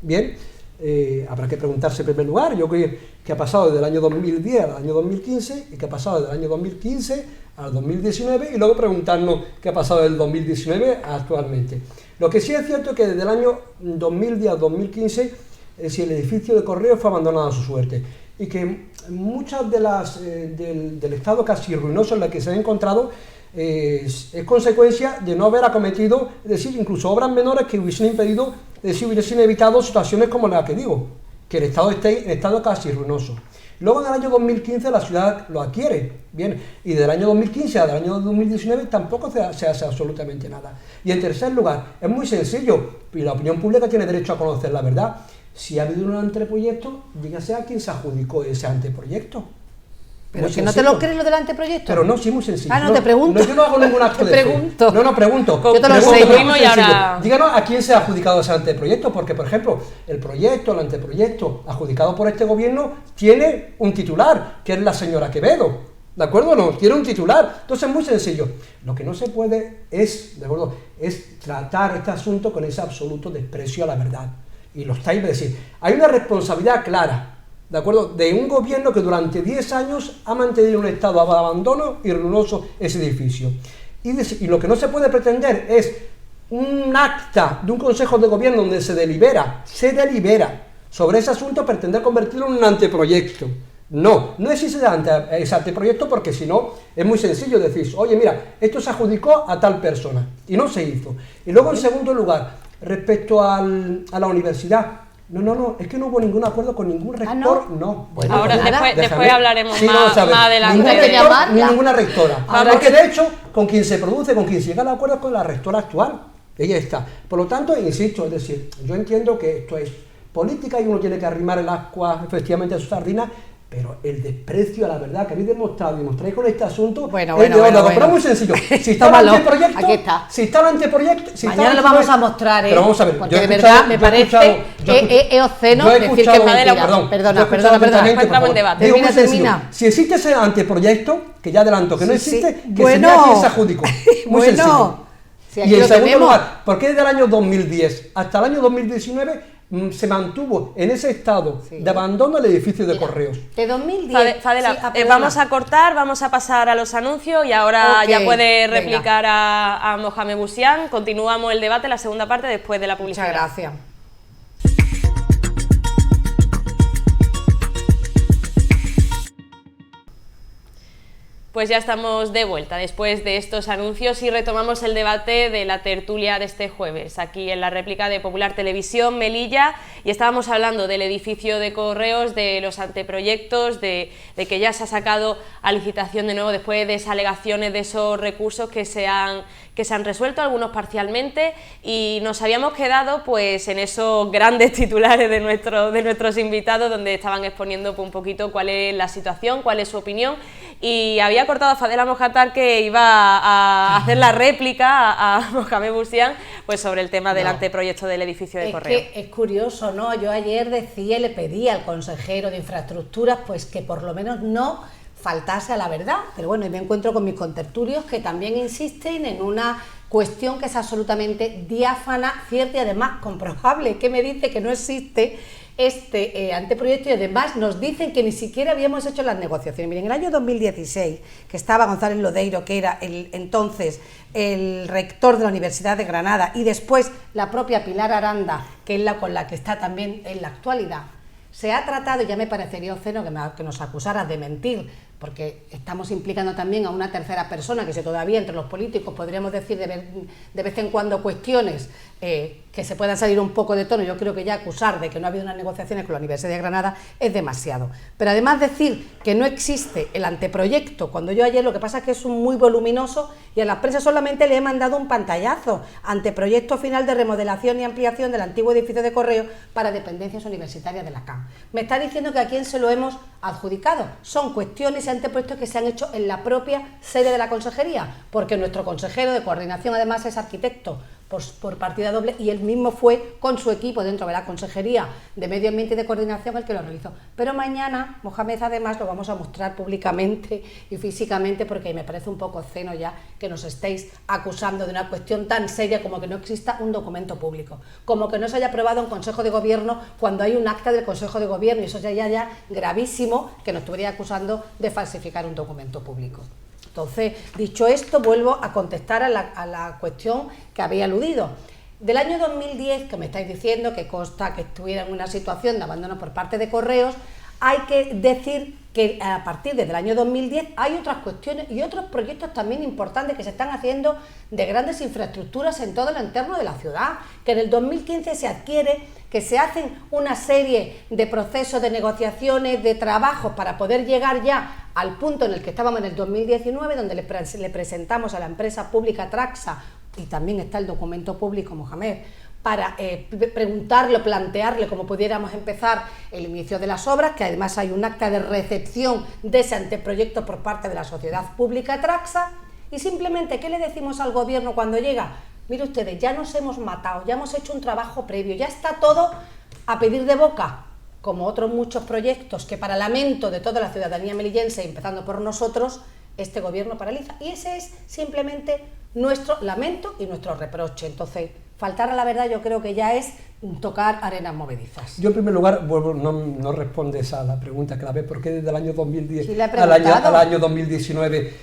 Bien, habrá que preguntarse en primer lugar, yo creo que ha pasado desde el año 2010 al año 2015, y que ha pasado desde el año 2015 al 2019, y luego preguntarnos qué ha pasado del 2019 actualmente. Lo que sí es cierto es que desde el año 2010 al 2015, si el edificio de Correos fue abandonado a su suerte, y que muchas de las del estado casi ruinoso en el que se ha encontrado es consecuencia de no haber acometido, es decir, incluso obras menores que hubiesen impedido, es decir, hubiesen evitado situaciones como la que digo, que el estado esté en estado casi ruinoso. Luego en el año 2015 la ciudad lo adquiere, bien, y del año 2015 al año 2019 tampoco se hace absolutamente nada. Y en tercer lugar, es muy sencillo, y la opinión pública tiene derecho a conocer la verdad. Si ha habido un anteproyecto, dígase a quién se adjudicó ese anteproyecto. Pero que no te lo crees lo del anteproyecto. Pero no, sí, muy sencillo. Ah, no, te pregunto. No, yo no hago ningún acto de fe. Pregunto. No, pregunto. Yo te lo sé. Y ahora... Díganos a quién se ha adjudicado ese anteproyecto, porque, por ejemplo, el anteproyecto adjudicado por este gobierno tiene un titular, que es la señora Quevedo. ¿De acuerdo o no? Tiene un titular. Entonces es muy sencillo. Lo que no se puede es, ¿de acuerdo?, es tratar este asunto con ese absoluto desprecio a la verdad. Y lo estáis de decir. Hay una responsabilidad clara, ¿de acuerdo?, de un gobierno que durante 10 años ha mantenido un estado de abandono y ruinoso ese edificio. Y lo que no se puede pretender es un acta de un consejo de gobierno donde se delibera sobre ese asunto, pretender convertirlo en un anteproyecto. No existe ese anteproyecto, porque si no, es muy sencillo decir, oye, mira, esto se adjudicó a tal persona, y no se hizo. Y luego, en segundo lugar, respecto a la universidad, no, es que no hubo ningún acuerdo con ningún rector, no. Bueno, ahora después hablaremos más adelante. Ningún rector, ni ninguna rectora. Porque de hecho, con quien se llega al acuerdo es con la rectora actual. Ella está. Por lo tanto, insisto, es decir, yo entiendo que esto es política y uno tiene que arrimar el agua efectivamente a su sardina, pero el desprecio a la verdad que habéis demostrado y demostráis con este asunto bueno. Pero es muy sencillo. Si está el anteproyecto, aquí está. Si está el anteproyecto, mañana lo vamos a mostrar, Pero vamos a ver, porque de verdad me parece obsceno decir que es mentira. Perdona. Termina. Si existe ese anteproyecto, que ya adelanto que no existe, que se vea quién se adjudicó. Muy sencillo. Y en segundo lugar, ¿por qué desde el año 2010 hasta el año 2019 se mantuvo en ese estado de abandono el edificio de Correos? De 2010. Fadela, vamos a cortar, vamos a pasar a los anuncios y ahora ya puede replicar a Mohamed Bouchian. Continuamos el debate, la segunda parte, después de la publicidad. Muchas gracias. Pues ya estamos de vuelta después de estos anuncios y retomamos el debate de la tertulia de este jueves, aquí en la réplica de Popular Televisión Melilla, y estábamos hablando del edificio de Correos, de los anteproyectos, de que ya se ha sacado a licitación de nuevo después de esas alegaciones, de esos recursos que se han resuelto, algunos parcialmente, y nos habíamos quedado pues en esos grandes titulares de nuestros invitados, donde estaban exponiendo un poquito cuál es la situación, cuál es su opinión, y había cortado a Fadela Mojatar, que iba a hacer la réplica a Mohamed Bouchian, pues sobre el tema del anteproyecto del edificio de Correo. Que es curioso, ¿no? Yo ayer decía y le pedí al consejero de Infraestructuras pues que por lo menos no faltase a la verdad, pero bueno, y me encuentro con mis contertulios que también insisten en una cuestión que es absolutamente diáfana, cierta y además comprobable, que me dice que no existe este anteproyecto y además nos dicen que ni siquiera habíamos hecho las negociaciones. Miren, en el año 2016, que estaba González Lodeiro, que era entonces el rector de la Universidad de Granada, y después la propia Pilar Aranda, que es la con la que está también en la actualidad, se ha tratado, y ya me parecería obsceno que nos acusara de mentir, porque estamos implicando también a una tercera persona, que si todavía entre los políticos podríamos decir de vez en cuando cuestiones que se puedan salir un poco de tono. Yo creo que ya acusar de que no ha habido unas negociaciones con la Universidad de Granada es demasiado. Pero además decir que no existe el anteproyecto, cuando yo ayer lo que pasa es que es muy voluminoso y a la prensa solamente le he mandado un pantallazo, anteproyecto final de remodelación y ampliación del antiguo edificio de Correo para dependencias universitarias de la CAM. Me está diciendo que a quién se lo hemos adjudicado. Son cuestiones y anteproyectos que se han hecho en la propia sede de la consejería, porque nuestro consejero de coordinación además es arquitecto por partida doble y él mismo fue con su equipo dentro de la Consejería de Medio Ambiente y de Coordinación el que lo realizó. Pero mañana, Mohamed, además lo vamos a mostrar públicamente y físicamente, porque me parece un poco obsceno ya que nos estéis acusando de una cuestión tan seria como que no exista un documento público, como que no se haya aprobado un Consejo de Gobierno cuando hay un acta del Consejo de Gobierno, y eso ya gravísimo que nos estuviera acusando de falsificar un documento público. Entonces, dicho esto, vuelvo a contestar a la cuestión que había aludido. Del año 2010, que me estáis diciendo que consta que estuviera en una situación de abandono por parte de Correos, hay que decir que a partir del año 2010 hay otras cuestiones y otros proyectos también importantes que se están haciendo de grandes infraestructuras en todo el entorno de la ciudad, que en el 2015 se adquiere, que se hacen una serie de procesos de negociaciones, de trabajos para poder llegar ya al punto en el que estábamos en el 2019, donde le presentamos a la empresa pública Traxa, y también está el documento público, Mohamed, para preguntarle, plantearle cómo pudiéramos empezar el inicio de las obras, que además hay un acta de recepción de ese anteproyecto por parte de la sociedad pública Traxa, y simplemente, ¿qué le decimos al gobierno cuando llega? Mire ustedes, ya nos hemos matado, ya hemos hecho un trabajo previo, ya está todo a pedir de boca, como otros muchos proyectos que para lamento de toda la ciudadanía melillense, empezando por nosotros, este gobierno paraliza. Y ese es simplemente nuestro lamento y nuestro reproche. Entonces, faltar a la verdad yo creo que ya es tocar arenas movedizas. Yo en primer lugar, no respondes a la pregunta clave, ¿por qué desde el año 2010 sí, al año 2019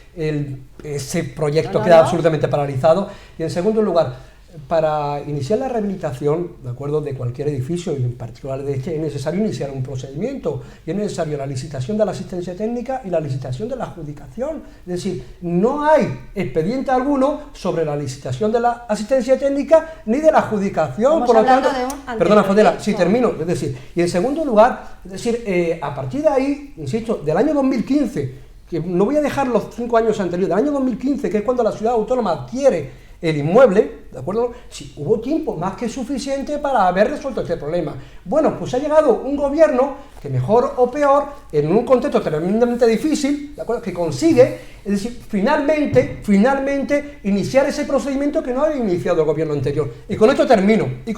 ese proyecto queda absolutamente paralizado? Y en segundo lugar, para iniciar la rehabilitación, de acuerdo, de cualquier edificio, y en particular de este, es necesario iniciar un procedimiento, y es necesario la licitación de la asistencia técnica y la licitación de la adjudicación. Es decir, no hay expediente alguno sobre la licitación de la asistencia técnica ni de la adjudicación. Por lo tanto, perdona, Fadela, sí, termino. Es decir, y en segundo lugar, es decir, a partir de ahí, insisto, del año 2015, que no voy a dejar los 5 años anteriores, del año 2015, que es cuando la ciudad autónoma adquiere el inmueble, ¿de acuerdo? Sí, hubo tiempo más que suficiente para haber resuelto este problema. Bueno, pues ha llegado un gobierno que mejor o peor, en un contexto tremendamente difícil, ¿de acuerdo?, que consigue, es decir, finalmente, iniciar ese procedimiento que no había iniciado el gobierno anterior. Y con esto termino. Y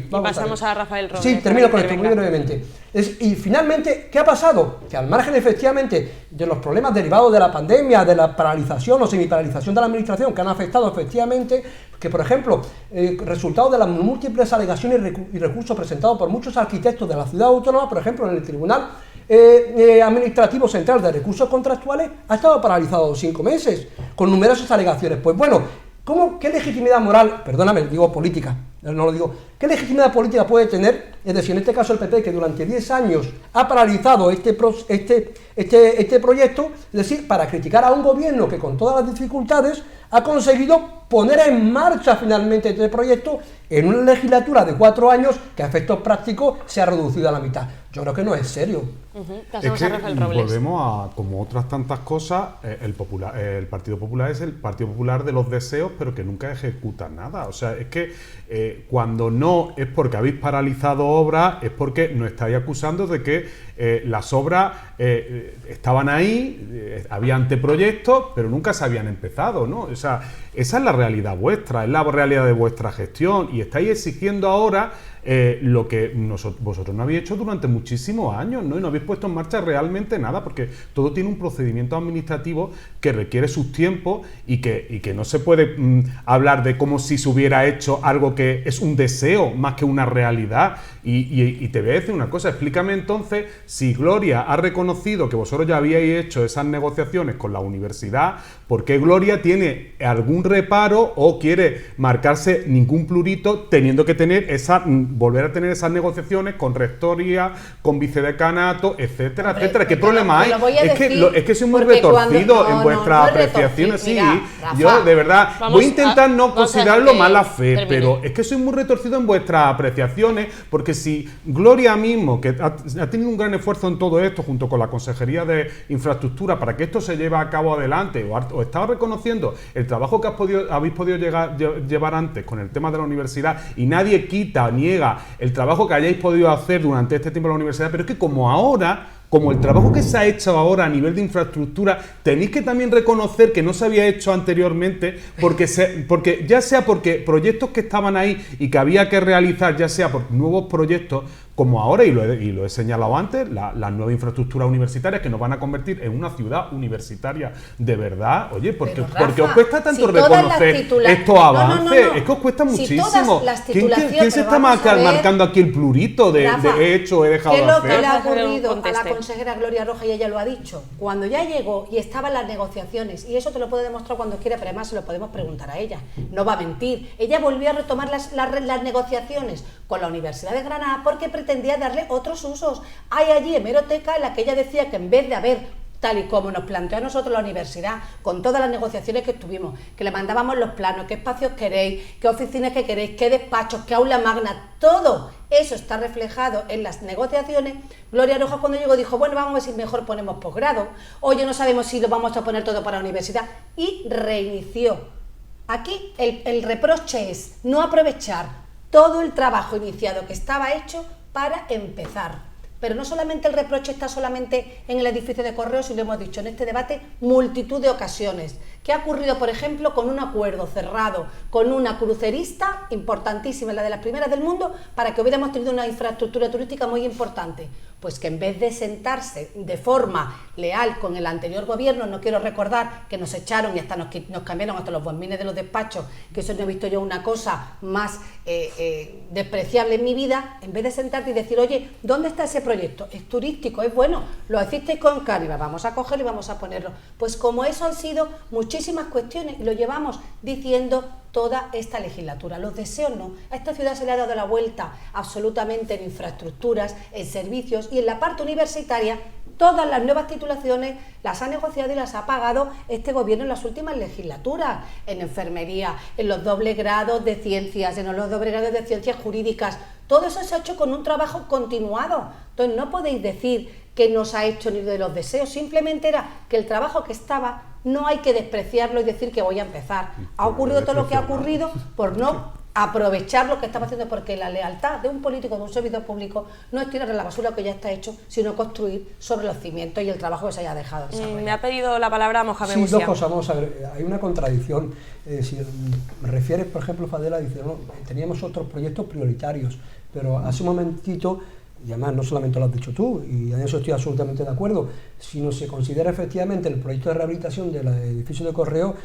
pasamos a Rafael Robles. Sí, termino con esto muy brevemente. Y finalmente, ¿qué ha pasado? Que al margen, efectivamente, de los problemas derivados de la pandemia, de la paralización o semiparalización de la administración, que han afectado efectivamente, que por ejemplo, resultado de las múltiples alegaciones y recursos presentados por muchos arquitectos de la ciudad autónoma, por ejemplo, en el Tribunal Administrativo Central de Recursos Contractuales, ha estado paralizado 5 meses, con numerosas alegaciones. Pues bueno, ¿qué legitimidad moral, perdóname, digo política, no lo digo, qué legitimidad política puede tener? Es decir, en este caso el PP, que durante 10 años ha paralizado este proyecto, es decir, para criticar a un gobierno que con todas las dificultades ha conseguido poner en marcha finalmente este proyecto en una legislatura de 4 años que a efectos prácticos se ha reducido a la mitad. Yo creo que no es serio. Es que volvemos a, como otras tantas cosas, el Partido Popular es el Partido Popular de los deseos, pero que nunca ejecuta nada. O sea, es que cuando no es porque habéis paralizado obras, es porque nos estáis acusando de que las obras estaban ahí, había anteproyectos, pero nunca se habían empezado, ¿no? O sea, esa es la realidad vuestra, es la realidad de vuestra gestión, y estáis exigiendo ahora lo que vosotros no habéis hecho durante muchísimos años, ¿no? Y no habéis puesto en marcha realmente nada, porque todo tiene un procedimiento administrativo que requiere sus tiempos y que no se puede hablar de como si se hubiera hecho algo que es un deseo más que una realidad. Y te voy a decir una cosa, explícame entonces, si Gloria ha reconocido que vosotros ya habíais hecho esas negociaciones con la universidad, ¿por qué Gloria tiene algún reparo o quiere marcarse ningún plurito teniendo que tener volver a tener esas negociaciones con rectoría, con vicedecanato, etcétera, etcétera? ¿Qué problema hay? Es que soy muy retorcido en vuestras apreciaciones, sí. Mira, Rafa, yo, de verdad, voy a intentar no considerarlo mala fe, pero es que soy muy retorcido en vuestras apreciaciones, porque si Gloria mismo, que ha tenido un gran esfuerzo en todo esto, junto con la Consejería de Infraestructura, para que esto se lleve a cabo adelante, o estaba reconociendo el trabajo que habéis podido llevar antes con el tema de la universidad, y nadie quita, niega el trabajo que hayáis podido hacer durante este tiempo en la universidad, pero es que como el trabajo que se ha hecho ahora a nivel de infraestructura, tenéis que también reconocer que no se había hecho anteriormente, porque ya sea porque proyectos que estaban ahí y que había que realizar, ya sea por nuevos proyectos, como ahora, y lo he señalado antes, las nuevas infraestructuras universitarias que nos van a convertir en una ciudad universitaria de verdad. Oye, porque os cuesta tanto reconocer estos avances, es que os cuesta muchísimo. ¿Quién se está marcando aquí el plurito de he hecho, he dejado de hacer? ¿Qué es lo que le ha ocurrido a la consejera Gloria Roja? Y ella lo ha dicho, cuando ya llegó y estaban las negociaciones, y eso te lo puede demostrar cuando quiera, pero además se lo podemos preguntar a ella, no va a mentir, ella volvió a retomar las negociaciones con la Universidad de Granada porque pretendía darle otros usos. Hay allí hemeroteca en la que ella decía que en vez de haber, tal y como nos planteó a nosotros la universidad, con todas las negociaciones que tuvimos, que le mandábamos los planos, qué espacios queréis, qué oficinas que queréis, qué despachos, qué aula magna, todo eso está reflejado en las negociaciones. Gloria Rojas, cuando llegó, dijo, bueno, vamos a ver si mejor ponemos posgrado, oye, no sabemos si lo vamos a poner todo para la universidad, y reinició. Aquí el reproche es no aprovechar todo el trabajo iniciado que estaba hecho para empezar. Pero no solamente el reproche está solamente en el edificio de Correos, y lo hemos dicho en este debate multitud de ocasiones. ¿Qué ha ocurrido, por ejemplo, con un acuerdo cerrado con una crucerista importantísima, la de las primeras del mundo, para que hubiéramos tenido una infraestructura turística muy importante? Pues que en vez de sentarse de forma leal con el anterior gobierno, no quiero recordar que nos echaron y hasta nos cambiaron hasta los bombines de los despachos, que eso no he visto yo una cosa más despreciable en mi vida, en vez de sentarte y decir, oye, ¿dónde está ese proyecto? Es turístico, es bueno, lo hicisteis con Cáriba, vamos a cogerlo y vamos a ponerlo. Pues como eso han sido muchísimas cuestiones, y lo llevamos diciendo toda esta legislatura. Los deseos no. A esta ciudad se le ha dado la vuelta absolutamente en infraestructuras, en servicios, y en la parte universitaria todas las nuevas titulaciones las ha negociado y las ha pagado este gobierno en las últimas legislaturas, en enfermería, en los dobles grados de ciencias, en los dobles grados de ciencias jurídicas. Todo eso se ha hecho con un trabajo continuado. Entonces no podéis decir que no se ha hecho ni de los deseos, simplemente era que el trabajo que estaba no hay que despreciarlo y decir que voy a empezar. Ha ocurrido todo lo que ha ocurrido por no aprovechar lo que estamos haciendo, porque la lealtad de un político, de un servidor público, no es tirar a la basura lo que ya está hecho, sino construir sobre los cimientos y el trabajo que se haya dejado desarrollar. Me ha pedido la palabra Mohamed Sí, Musia. dos cosas, vamos a ver, hay una contradicción. Si me refieres, por ejemplo, Fadela dice, no, teníamos otros proyectos prioritarios, pero hace un momentito, y además no solamente lo has dicho tú, y en eso estoy absolutamente de acuerdo, sino se considera efectivamente el proyecto de rehabilitación del edificio de Correo,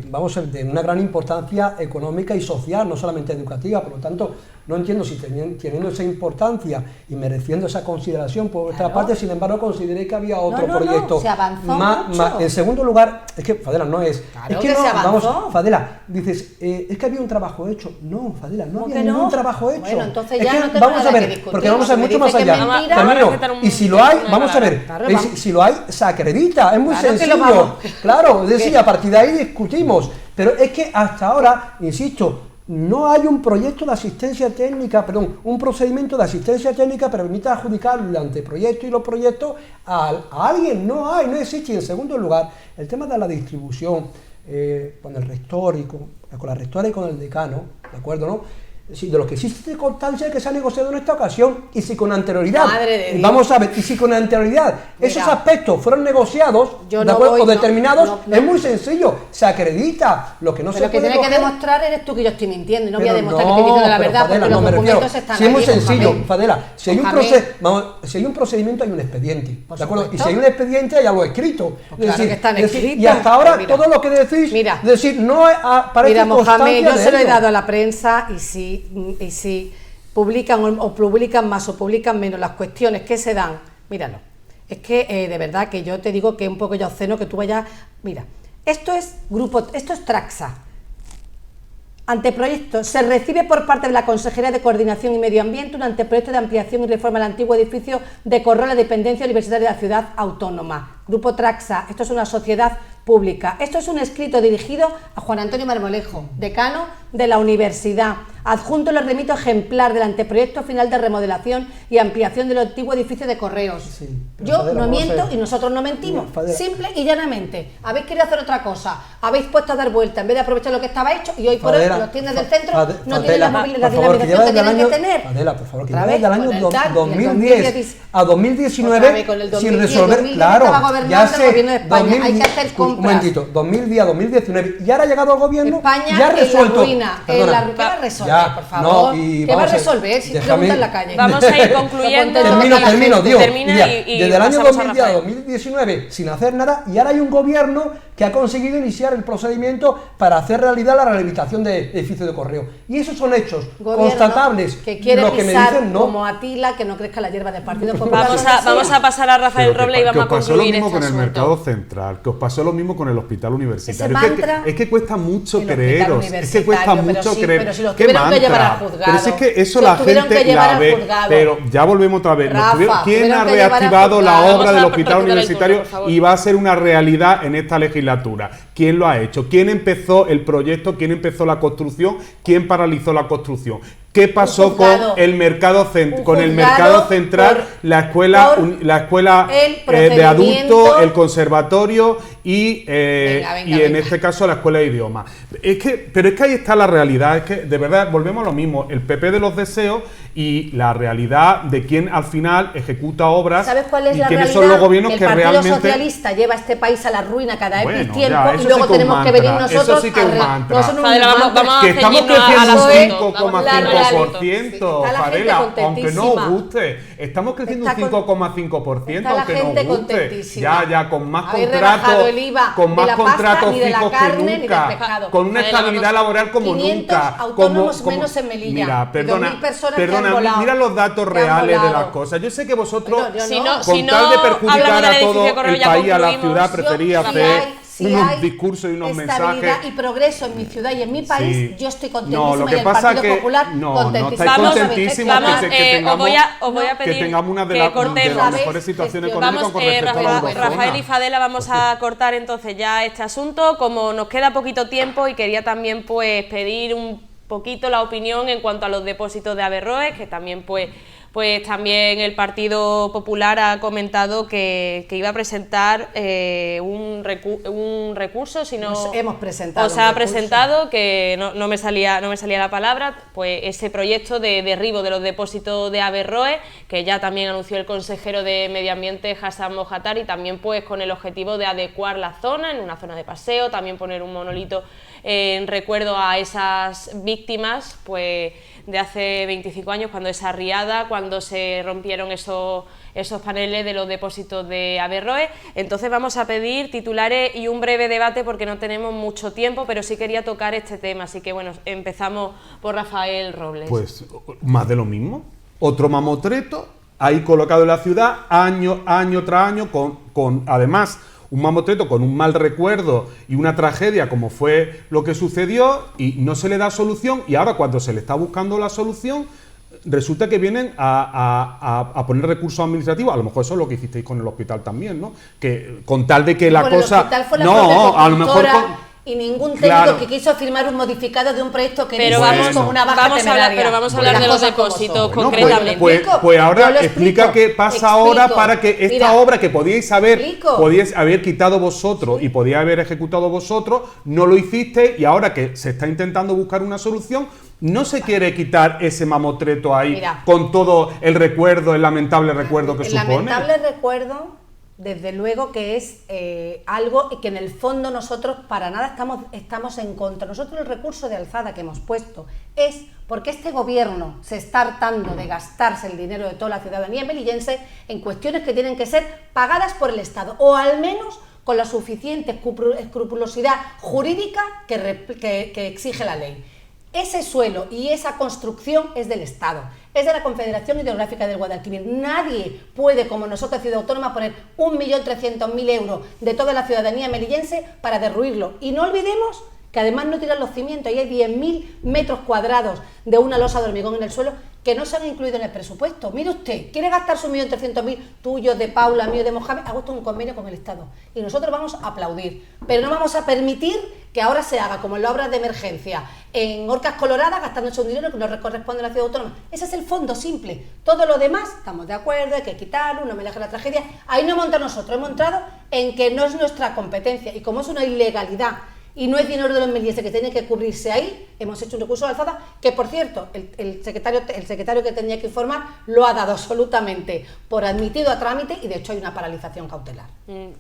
vamos a ver, de una gran importancia económica y social, no solamente educativa. Por lo tanto, no entiendo si teniendo esa importancia y mereciendo esa consideración por vuestra parte, sin embargo, consideré que había otro proyecto. No, se avanzó mucho. En segundo lugar, es que, Fadela, no es... Claro es que no, se avanzó. Vamos, Fadela, dices, es que había un trabajo hecho. No, Fadela, no había ningún trabajo hecho. Bueno, entonces es ya que, no tengo vamos nada a ver, que discutir, porque vamos a ver mucho más allá. Y si lo hay, vamos a ver, si lo hay, se acredita, es muy sencillo. Claro, es decir, a partir de ahí discutimos. Pero es que hasta ahora, insisto, no hay un proyecto de asistencia técnica, perdón, un procedimiento de asistencia técnica que permita adjudicar el anteproyecto y los proyectos a alguien. No hay, no existe. Y en segundo lugar, el tema de la distribución con el rector y con la rectora y con el decano, ¿de acuerdo, no? Sí, de lo que existe constancia que se ha negociado en esta ocasión, y si con anterioridad, Madre de Dios. vamos a ver, y si con anterioridad esos aspectos fueron negociados ¿de acuerdo? O determinados, es muy sencillo, se acredita. Lo que no pero se puede que tiene que coger, demostrar eres tú que yo estoy mintiendo, y no voy a pero demostrar que estoy diciendo la pero, verdad, Fadela, porque los me refiero, documentos están si es muy allí, sencillo, Mohamed. Fadela, si hay, Mohamed. si hay un procedimiento hay un expediente, Por ¿de acuerdo? Y supuesto. si hay un expediente hay algo escrito. Pues claro que están escritos. Y hasta ahora Pero mira, todo lo que decís, mira, decir, no aparece Mira, Mohamed, constancia yo de se lo he ello. dado a la prensa, y si publican o publican más o publican menos las cuestiones que se dan, míralo. Es que de verdad que yo te digo que es un poco ya obsceno que tú vayas. Mira, esto es Traxa. Anteproyecto. Se recibe por parte de la Consejería de Coordinación y Medio Ambiente un anteproyecto de ampliación y reforma del antiguo edificio de Correo, la dependencia universitaria de la ciudad autónoma. Grupo Traxa. Esto es una sociedad pública. Esto es un escrito dirigido a Juan Antonio Marmolejo, decano de la universidad. Adjunto les remito ejemplar del anteproyecto final de remodelación y ampliación del antiguo edificio de Correos. Sí, pero Yo Fadela, no vamos a miento ver. y nosotros no mentimos. Mira, Fadela. Simple y llanamente. Habéis querido hacer otra cosa. Habéis puesto a dar vuelta en vez de aprovechar lo que estaba hecho, y hoy por hoy Fadela, los tiendes del centro Fadela, no tienen la por favor, que dinamización lleva que desde el tienen año, que tener. Fadela, por favor, que Otra lleva vez, desde el año con el TAC, y el 2010 a Otra 2019 vez con el 2010, sin resolver, 2010 claro, estaba gobernando ya el sé, gobierno de España, hay que hacer un compras. momentito, 2010 a 2019, y ahora ha llegado al gobierno España y ha en la resuelto. ruina, Perdona, ¿qué va a resolver, ya, por favor? no, y ¿Qué va a vamos a ver, resolver si déjame- pregunta en la calle? Vamos a ir concluyendo. Termino, Dios. Termina Mira, y desde el año pasamos a 2010 a Rafael. 2019 sin hacer nada, y ahora hay un gobierno que ha conseguido iniciar el procedimiento para hacer realidad la rehabilitación de edificios de correo. Y esos son hechos Gobierno constatables. que quiere Lo que me pisar dicen no. como Atila, que no crezca la hierba del Partido Popular. Vamos a pasar a Rafael Pero Roble y que vamos a os pasó lo concluir mismo este con el asunto. mercado central, que os pasó lo mismo con el hospital universitario. Ese Es que- mantra, es que cuesta mucho el hospital creeros, es que cuesta universitario, pero mucho sí, creer. pero si los ¿Qué tuvieron que llevar mantra? al juzgado. Pero si es que eso Si la los tuvieron que gente llevar la al ve, juzgado. pero ya volvemos otra vez. Rafa, ¿Quién tuvieron ha que llevar al reactivado la juzgado. obra del Vamos a hospital recuperar el turno, universitario por favor. y va a ser una realidad en esta legislatura? ¿Quién lo ha hecho? ¿Quién empezó el proyecto? ¿Quién empezó la construcción? ¿Quién paralizó la construcción? ¿Qué pasó con juzgado. el mercado Un con el juzgado mercado central, por- la escuela por el de procedimiento? adultos, el conservatorio y Venga, y en este caso la escuela de idiomas? Pero es que ahí está la realidad, es que de verdad volvemos a lo mismo, el PP de los deseos y la realidad de quién al final ejecuta obras. ¿Sabes cuál es y la quiénes realidad? son los gobiernos el que Partido realmente Socialista lleva este país a la ruina cada X Bueno, tiempo, ya, y eso luego sí que es tenemos un que venir mantra, nosotros eso sí que es un mantra. No, eso no es un Fadela, vamos mantra. a que estamos ceñirnos al creciendo un asunto. 5,5%, Está la gente Fadela, aunque no contentísima. os guste. Estamos creciendo Está un con- 5,5%, está la aunque no gente os guste. contentísima. Ya, con más Habéis rebajado contratos, el IVA con de más la pasta, contratos ni de la fijos carne, que ni del nunca, pescado. con una Fadela, estabilidad vamos- laboral como 500 nunca. autónomos menos en Melilla, Mira, y perdona, 2.000 personas que han perdona, volado, mira los datos que han reales de volado. las cosas. Yo sé que vosotros, Bueno, yo Si no. no, con si tal de no perjudicar hablamos del a edificio todo Correo, el ya país, a la concluimos. ciudad, prefería Si hacer hay unos discursos y unos estabilidad mensajes. y progreso en mi ciudad y en mi país, Sí. yo estoy contentísima. No, lo y que el pasa Partido que Popular no contentísimo. estáis Vamos, contentísimos vamos, que tengamos, os voy a que pedir tengamos una de, que de cortemos. las mejores situaciones económicas Vamos, con respecto a la eurozona. Rafael y Fadela, vamos a cortar entonces ya este asunto. Como nos queda poquito tiempo y quería también pues pedir un poquito la opinión en cuanto a los depósitos de Averroes, que también pues también el Partido Popular ha comentado que iba a presentar un recurso, si no Nos hemos presentado o se un ha recurso. presentado, que no me salía la palabra, pues ese proyecto de derribo de los depósitos de Averroes, que ya también anunció el consejero de Medio Ambiente, Hassan Mohattari, también pues con el objetivo de adecuar la zona, en una zona de paseo, también poner un monolito en recuerdo a esas víctimas pues de hace 25 años, cuando esa riada, cuando se rompieron esos paneles de los depósitos de Averroes. Entonces vamos a pedir titulares y un breve debate porque no tenemos mucho tiempo, pero sí quería tocar este tema, así que bueno, empezamos por Rafael Robles. Pues más de lo mismo, otro mamotreto ahí colocado en la ciudad año tras año, con además un mamotreto con un mal recuerdo y una tragedia como fue lo que sucedió, y no se le da solución, y ahora cuando se le está buscando la solución resulta que vienen a poner recursos administrativos. A lo mejor eso es lo que hicisteis con el hospital también, ¿no? Que con tal de que la Con el cosa hospital fue la no, propia a lo mejor constructora y ningún técnico que quiso firmar un modificado de un proyecto que vamos como una baja temeraria. Pero vamos a hablar de los depósitos concretamente. Pues ahora explica qué pasa ahora para que esta obra que podíais haber quitado vosotros y podíais haber ejecutado vosotros, no lo hiciste, y ahora que se está intentando buscar una solución, no se quiere quitar ese mamotreto ahí con todo el recuerdo, el lamentable recuerdo que supone. El lamentable recuerdo, desde luego que es algo que en el fondo nosotros para nada estamos en contra. Nosotros el recurso de alzada que hemos puesto es porque este gobierno se está hartando de gastarse el dinero de toda la ciudadanía melillense en cuestiones que tienen que ser pagadas por el Estado, o al menos con la suficiente escrupulosidad jurídica que exige la ley. Ese suelo y esa construcción es del Estado, es de la Confederación Hidrográfica del Guadalquivir. Nadie puede, como nosotros, Ciudad Autónoma, poner 1.300.000 euros de toda la ciudadanía melillense para derruirlo. Y no olvidemos que además no tiran los cimientos, y hay 10.000 metros cuadrados de una losa de hormigón en el suelo que no se han incluido en el presupuesto. Mire usted, quiere gastar sus 1.300.000, tuyo, de Paula, mío, de Mohamed, hago esto un convenio con el Estado. Y nosotros vamos a aplaudir, pero no vamos a permitir que ahora se haga como en las obras de emergencia, en Orcas Coloradas, gastándose un dinero que no corresponde a la ciudad autónoma. Ese es el fondo simple. Todo lo demás, estamos de acuerdo, hay que quitarlo, un homenaje a la tragedia. Ahí no hemos entrado nosotros, hemos entrado en que no es nuestra competencia, y como es una ilegalidad y no es dinero de los melillenses que tiene que cubrirse ahí, hemos hecho un recurso de alzada que, por cierto, el secretario que tenía que informar lo ha dado absolutamente por admitido a trámite, y de hecho hay una paralización cautelar.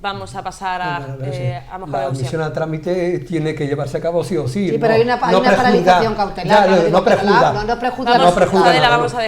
Vamos a pasar a la admisión a trámite tiene que llevarse a cabo sí o sí. Sí, pero hay una paralización cautelar. No prejuzga.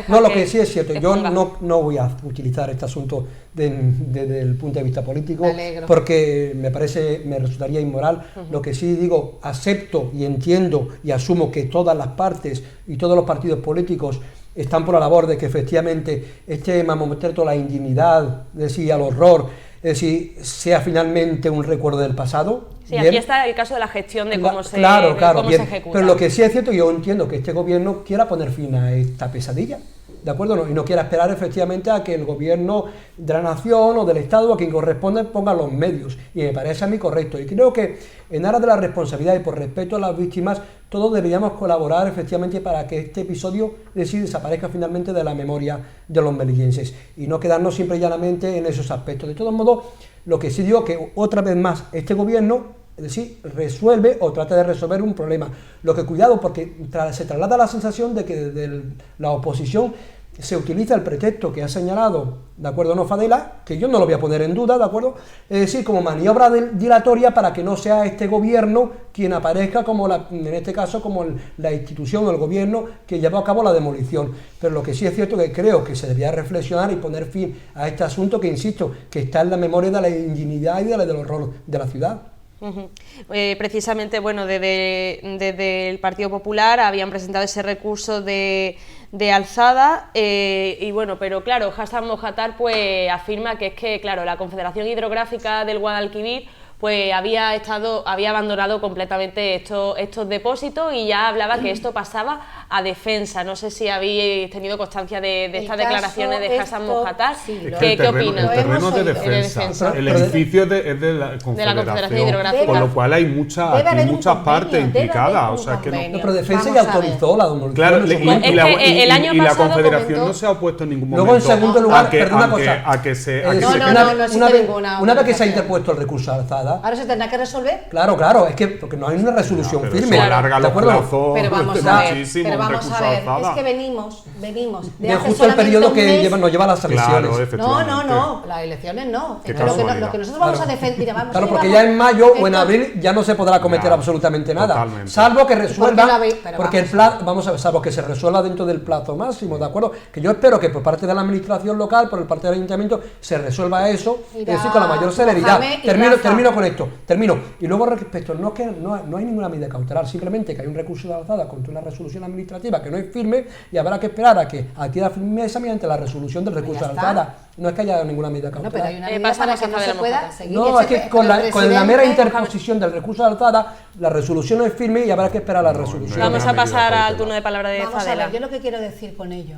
No, lo que sí es cierto, yo no voy a utilizar este asunto desde el punto de vista político, porque me resultaría inmoral. Lo que sí digo, acepto y entiendo y asumo que todas las partes y todos los partidos políticos están por la labor de que efectivamente este mamotreto, la indignidad, es decir, al horror, es decir, sea finalmente un recuerdo del pasado. Sí, bien. Aquí está el caso de la gestión de cómo se ejecuta. Pero lo que sí es cierto, yo entiendo que este gobierno quiera poner fin a esta pesadilla, ¿de acuerdo? Y no quiera esperar efectivamente a que el gobierno de la nación o del Estado, a quien corresponde, ponga los medios. Y me parece a mí correcto. Y creo que en aras de la responsabilidad y por respeto a las víctimas, todos deberíamos colaborar efectivamente para que este episodio desaparezca finalmente de la memoria de los melillenses. Y no quedarnos siempre y llanamente en esos aspectos. De todos modos, lo que sí digo que otra vez más este gobierno, es decir, resuelve o trata de resolver un problema. Lo que cuidado, porque se traslada la sensación de que desde la oposición se utiliza el pretexto que ha señalado, ¿de acuerdo? No Fadela, que yo no lo voy a poner en duda, ¿de acuerdo? Es decir, como maniobra dilatoria para que no sea este gobierno quien aparezca como, en este caso, como la institución o el gobierno que llevó a cabo la demolición. Pero lo que sí es cierto que creo que se debía reflexionar y poner fin a este asunto que, insisto, que está en la memoria de la indignidad y del horror de la ciudad. Precisamente, bueno, desde el Partido Popular habían presentado ese recurso de alzada, y bueno, pero claro, Hassan Mohatar pues afirma que es que, claro, la Confederación Hidrográfica del Guadalquivir pues había abandonado completamente estos depósitos, y ya hablaba que esto pasaba a defensa. No sé si habéis tenido constancia de estas declaraciones de Hassan Mohatar. Sí, ¿Qué opinas? El terreno de defensa. El edificio es de la Confederación Hidrográfica. Con lo cual hay muchas partes implicadas. O sea, que no, pero defensa ya autorizó la demolición. Claro, el año y la pasado Confederación no se ha opuesto en ningún momento. Luego, en segundo lugar, una vez que se ha interpuesto el recurso de alzada, ahora se tendrá que resolver. Claro, es que porque no hay una resolución firme. Eso alarga los plazos. Pero vamos a ver, es que venimos de hace justo el periodo que nos lleva a las elecciones. Claro, no, las elecciones no. Lo que nosotros vamos a defender. Claro, porque ya en mayo o en abril ya no se podrá cometer absolutamente nada. Totalmente. Salvo que resuelva, porque el plazo, vamos a ver, salvo que se resuelva dentro del plazo máximo, ¿de acuerdo? Que yo espero que por parte de la administración local, por parte del ayuntamiento, se resuelva eso, es decir, con la mayor celeridad. Termino con esto. Y luego respecto, no hay ninguna medida cautelar, simplemente que hay un recurso de alzada contra una resolución administrativa que no es firme, y habrá que esperar a que adquiera firmeza mediante la resolución del recurso de alzada. No es que haya ninguna medida cautelar. No, pero hay una medida para que no se pueda seguir. No, es que con la mera interposición del recurso de alzada, la resolución no es firme y habrá que esperar la resolución. Vamos a pasar al turno de palabra de Fadela. Yo lo que quiero decir con ello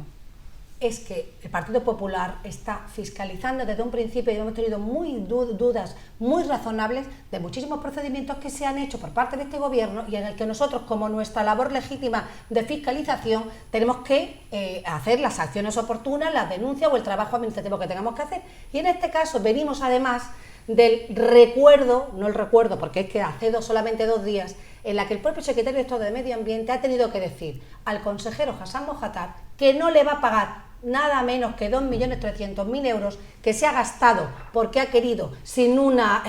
es que el Partido Popular está fiscalizando desde un principio, y hemos tenido dudas muy razonables de muchísimos procedimientos que se han hecho por parte de este gobierno y en el que nosotros, como nuestra labor legítima de fiscalización, tenemos que hacer las acciones oportunas, las denuncias o el trabajo administrativo que tengamos que hacer. Y en este caso venimos además del recuerdo, no el recuerdo porque es que hace solamente 2 días, en la que el propio secretario de Estado de Medio Ambiente ha tenido que decir al consejero Hassan Mohattar que no le va a pagar nada menos que 2.300.000 euros que se ha gastado porque ha querido, sin una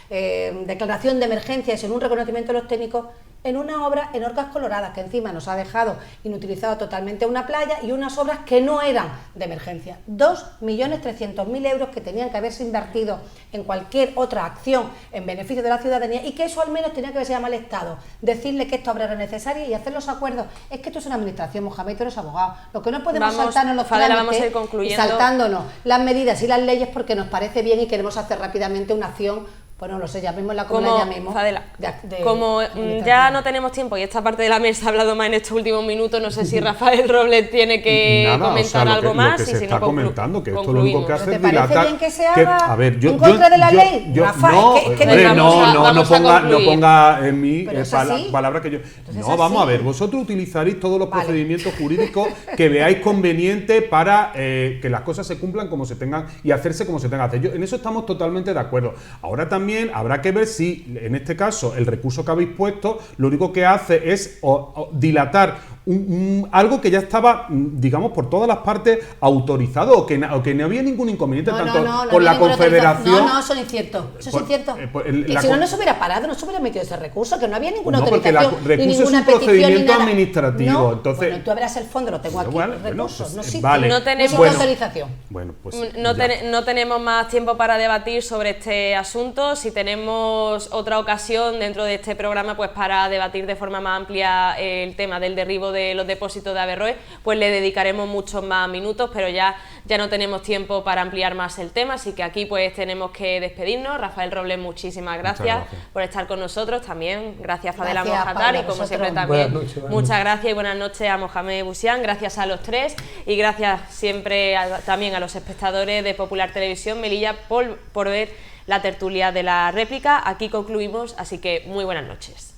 declaración de emergencia y sin un reconocimiento de los técnicos, en una obra en Orcas Coloradas, que encima nos ha dejado inutilizado totalmente una playa y unas obras que no eran de emergencia. 2.300.000 euros que tenían que haberse invertido en cualquier otra acción en beneficio de la ciudadanía, y que eso al menos tenía que haberse llamado al Estado, decirle que esta obra era necesaria y hacer los acuerdos. Es que esto es una administración, Mohamed, tú eres abogado. Lo que no podemos saltarnos los trámites y saltándonos las medidas y las leyes porque nos parece bien y queremos hacer rápidamente una acción. Pues no lo sé, llamémosla como la llamemos. Como ya no tenemos tiempo y esta parte de la mesa ha hablado más en estos últimos minutos, no sé si Rafael Robles tiene que comentar algo más. Lo que y se si está no, comentando, que esto lo único que hace es dilatar. ¿Te parece bien que se haga a ver, en contra de la ley? Rafa, no ponga en mí palabras que yo... No, vamos a ver, vosotros utilizaréis todos los procedimientos jurídicos que veáis conveniente para que las cosas se cumplan como se tengan y hacerse como se tengan que hacer. En eso estamos totalmente de acuerdo. Ahora también habrá que ver si, en este caso, el recurso que habéis puesto, lo único que hace es dilatar algo que ya estaba, digamos, por todas las partes autorizado, o que no había ningún inconveniente con la Confederación. No, eso es incierto. Eso es incierto. Y si no se hubiera parado, no se hubiera metido ese recurso, que no había ninguna autorización. Porque el recurso es un procedimiento administrativo. No, entonces, bueno, tú verás el fondo, lo tengo aquí. Recursos, no existe. Vale. No tenemos autorización. Bueno, pues no tenemos más tiempo para debatir sobre este asunto. Si tenemos otra ocasión dentro de este programa, pues para debatir de forma más amplia el tema del derribo de los depósitos de Averroes, pues le dedicaremos muchos más minutos, pero ya no tenemos tiempo para ampliar más el tema, así que aquí pues tenemos que despedirnos. Rafael Robles, muchísimas gracias por estar con nosotros, también gracias Fadela Mohattar, y como siempre también muchas gracias y buenas noches a Mohamed Bouchian, gracias a los tres y gracias siempre también a los espectadores de Popular Televisión Melilla por ver la tertulia de la réplica. Aquí concluimos, así que muy buenas noches.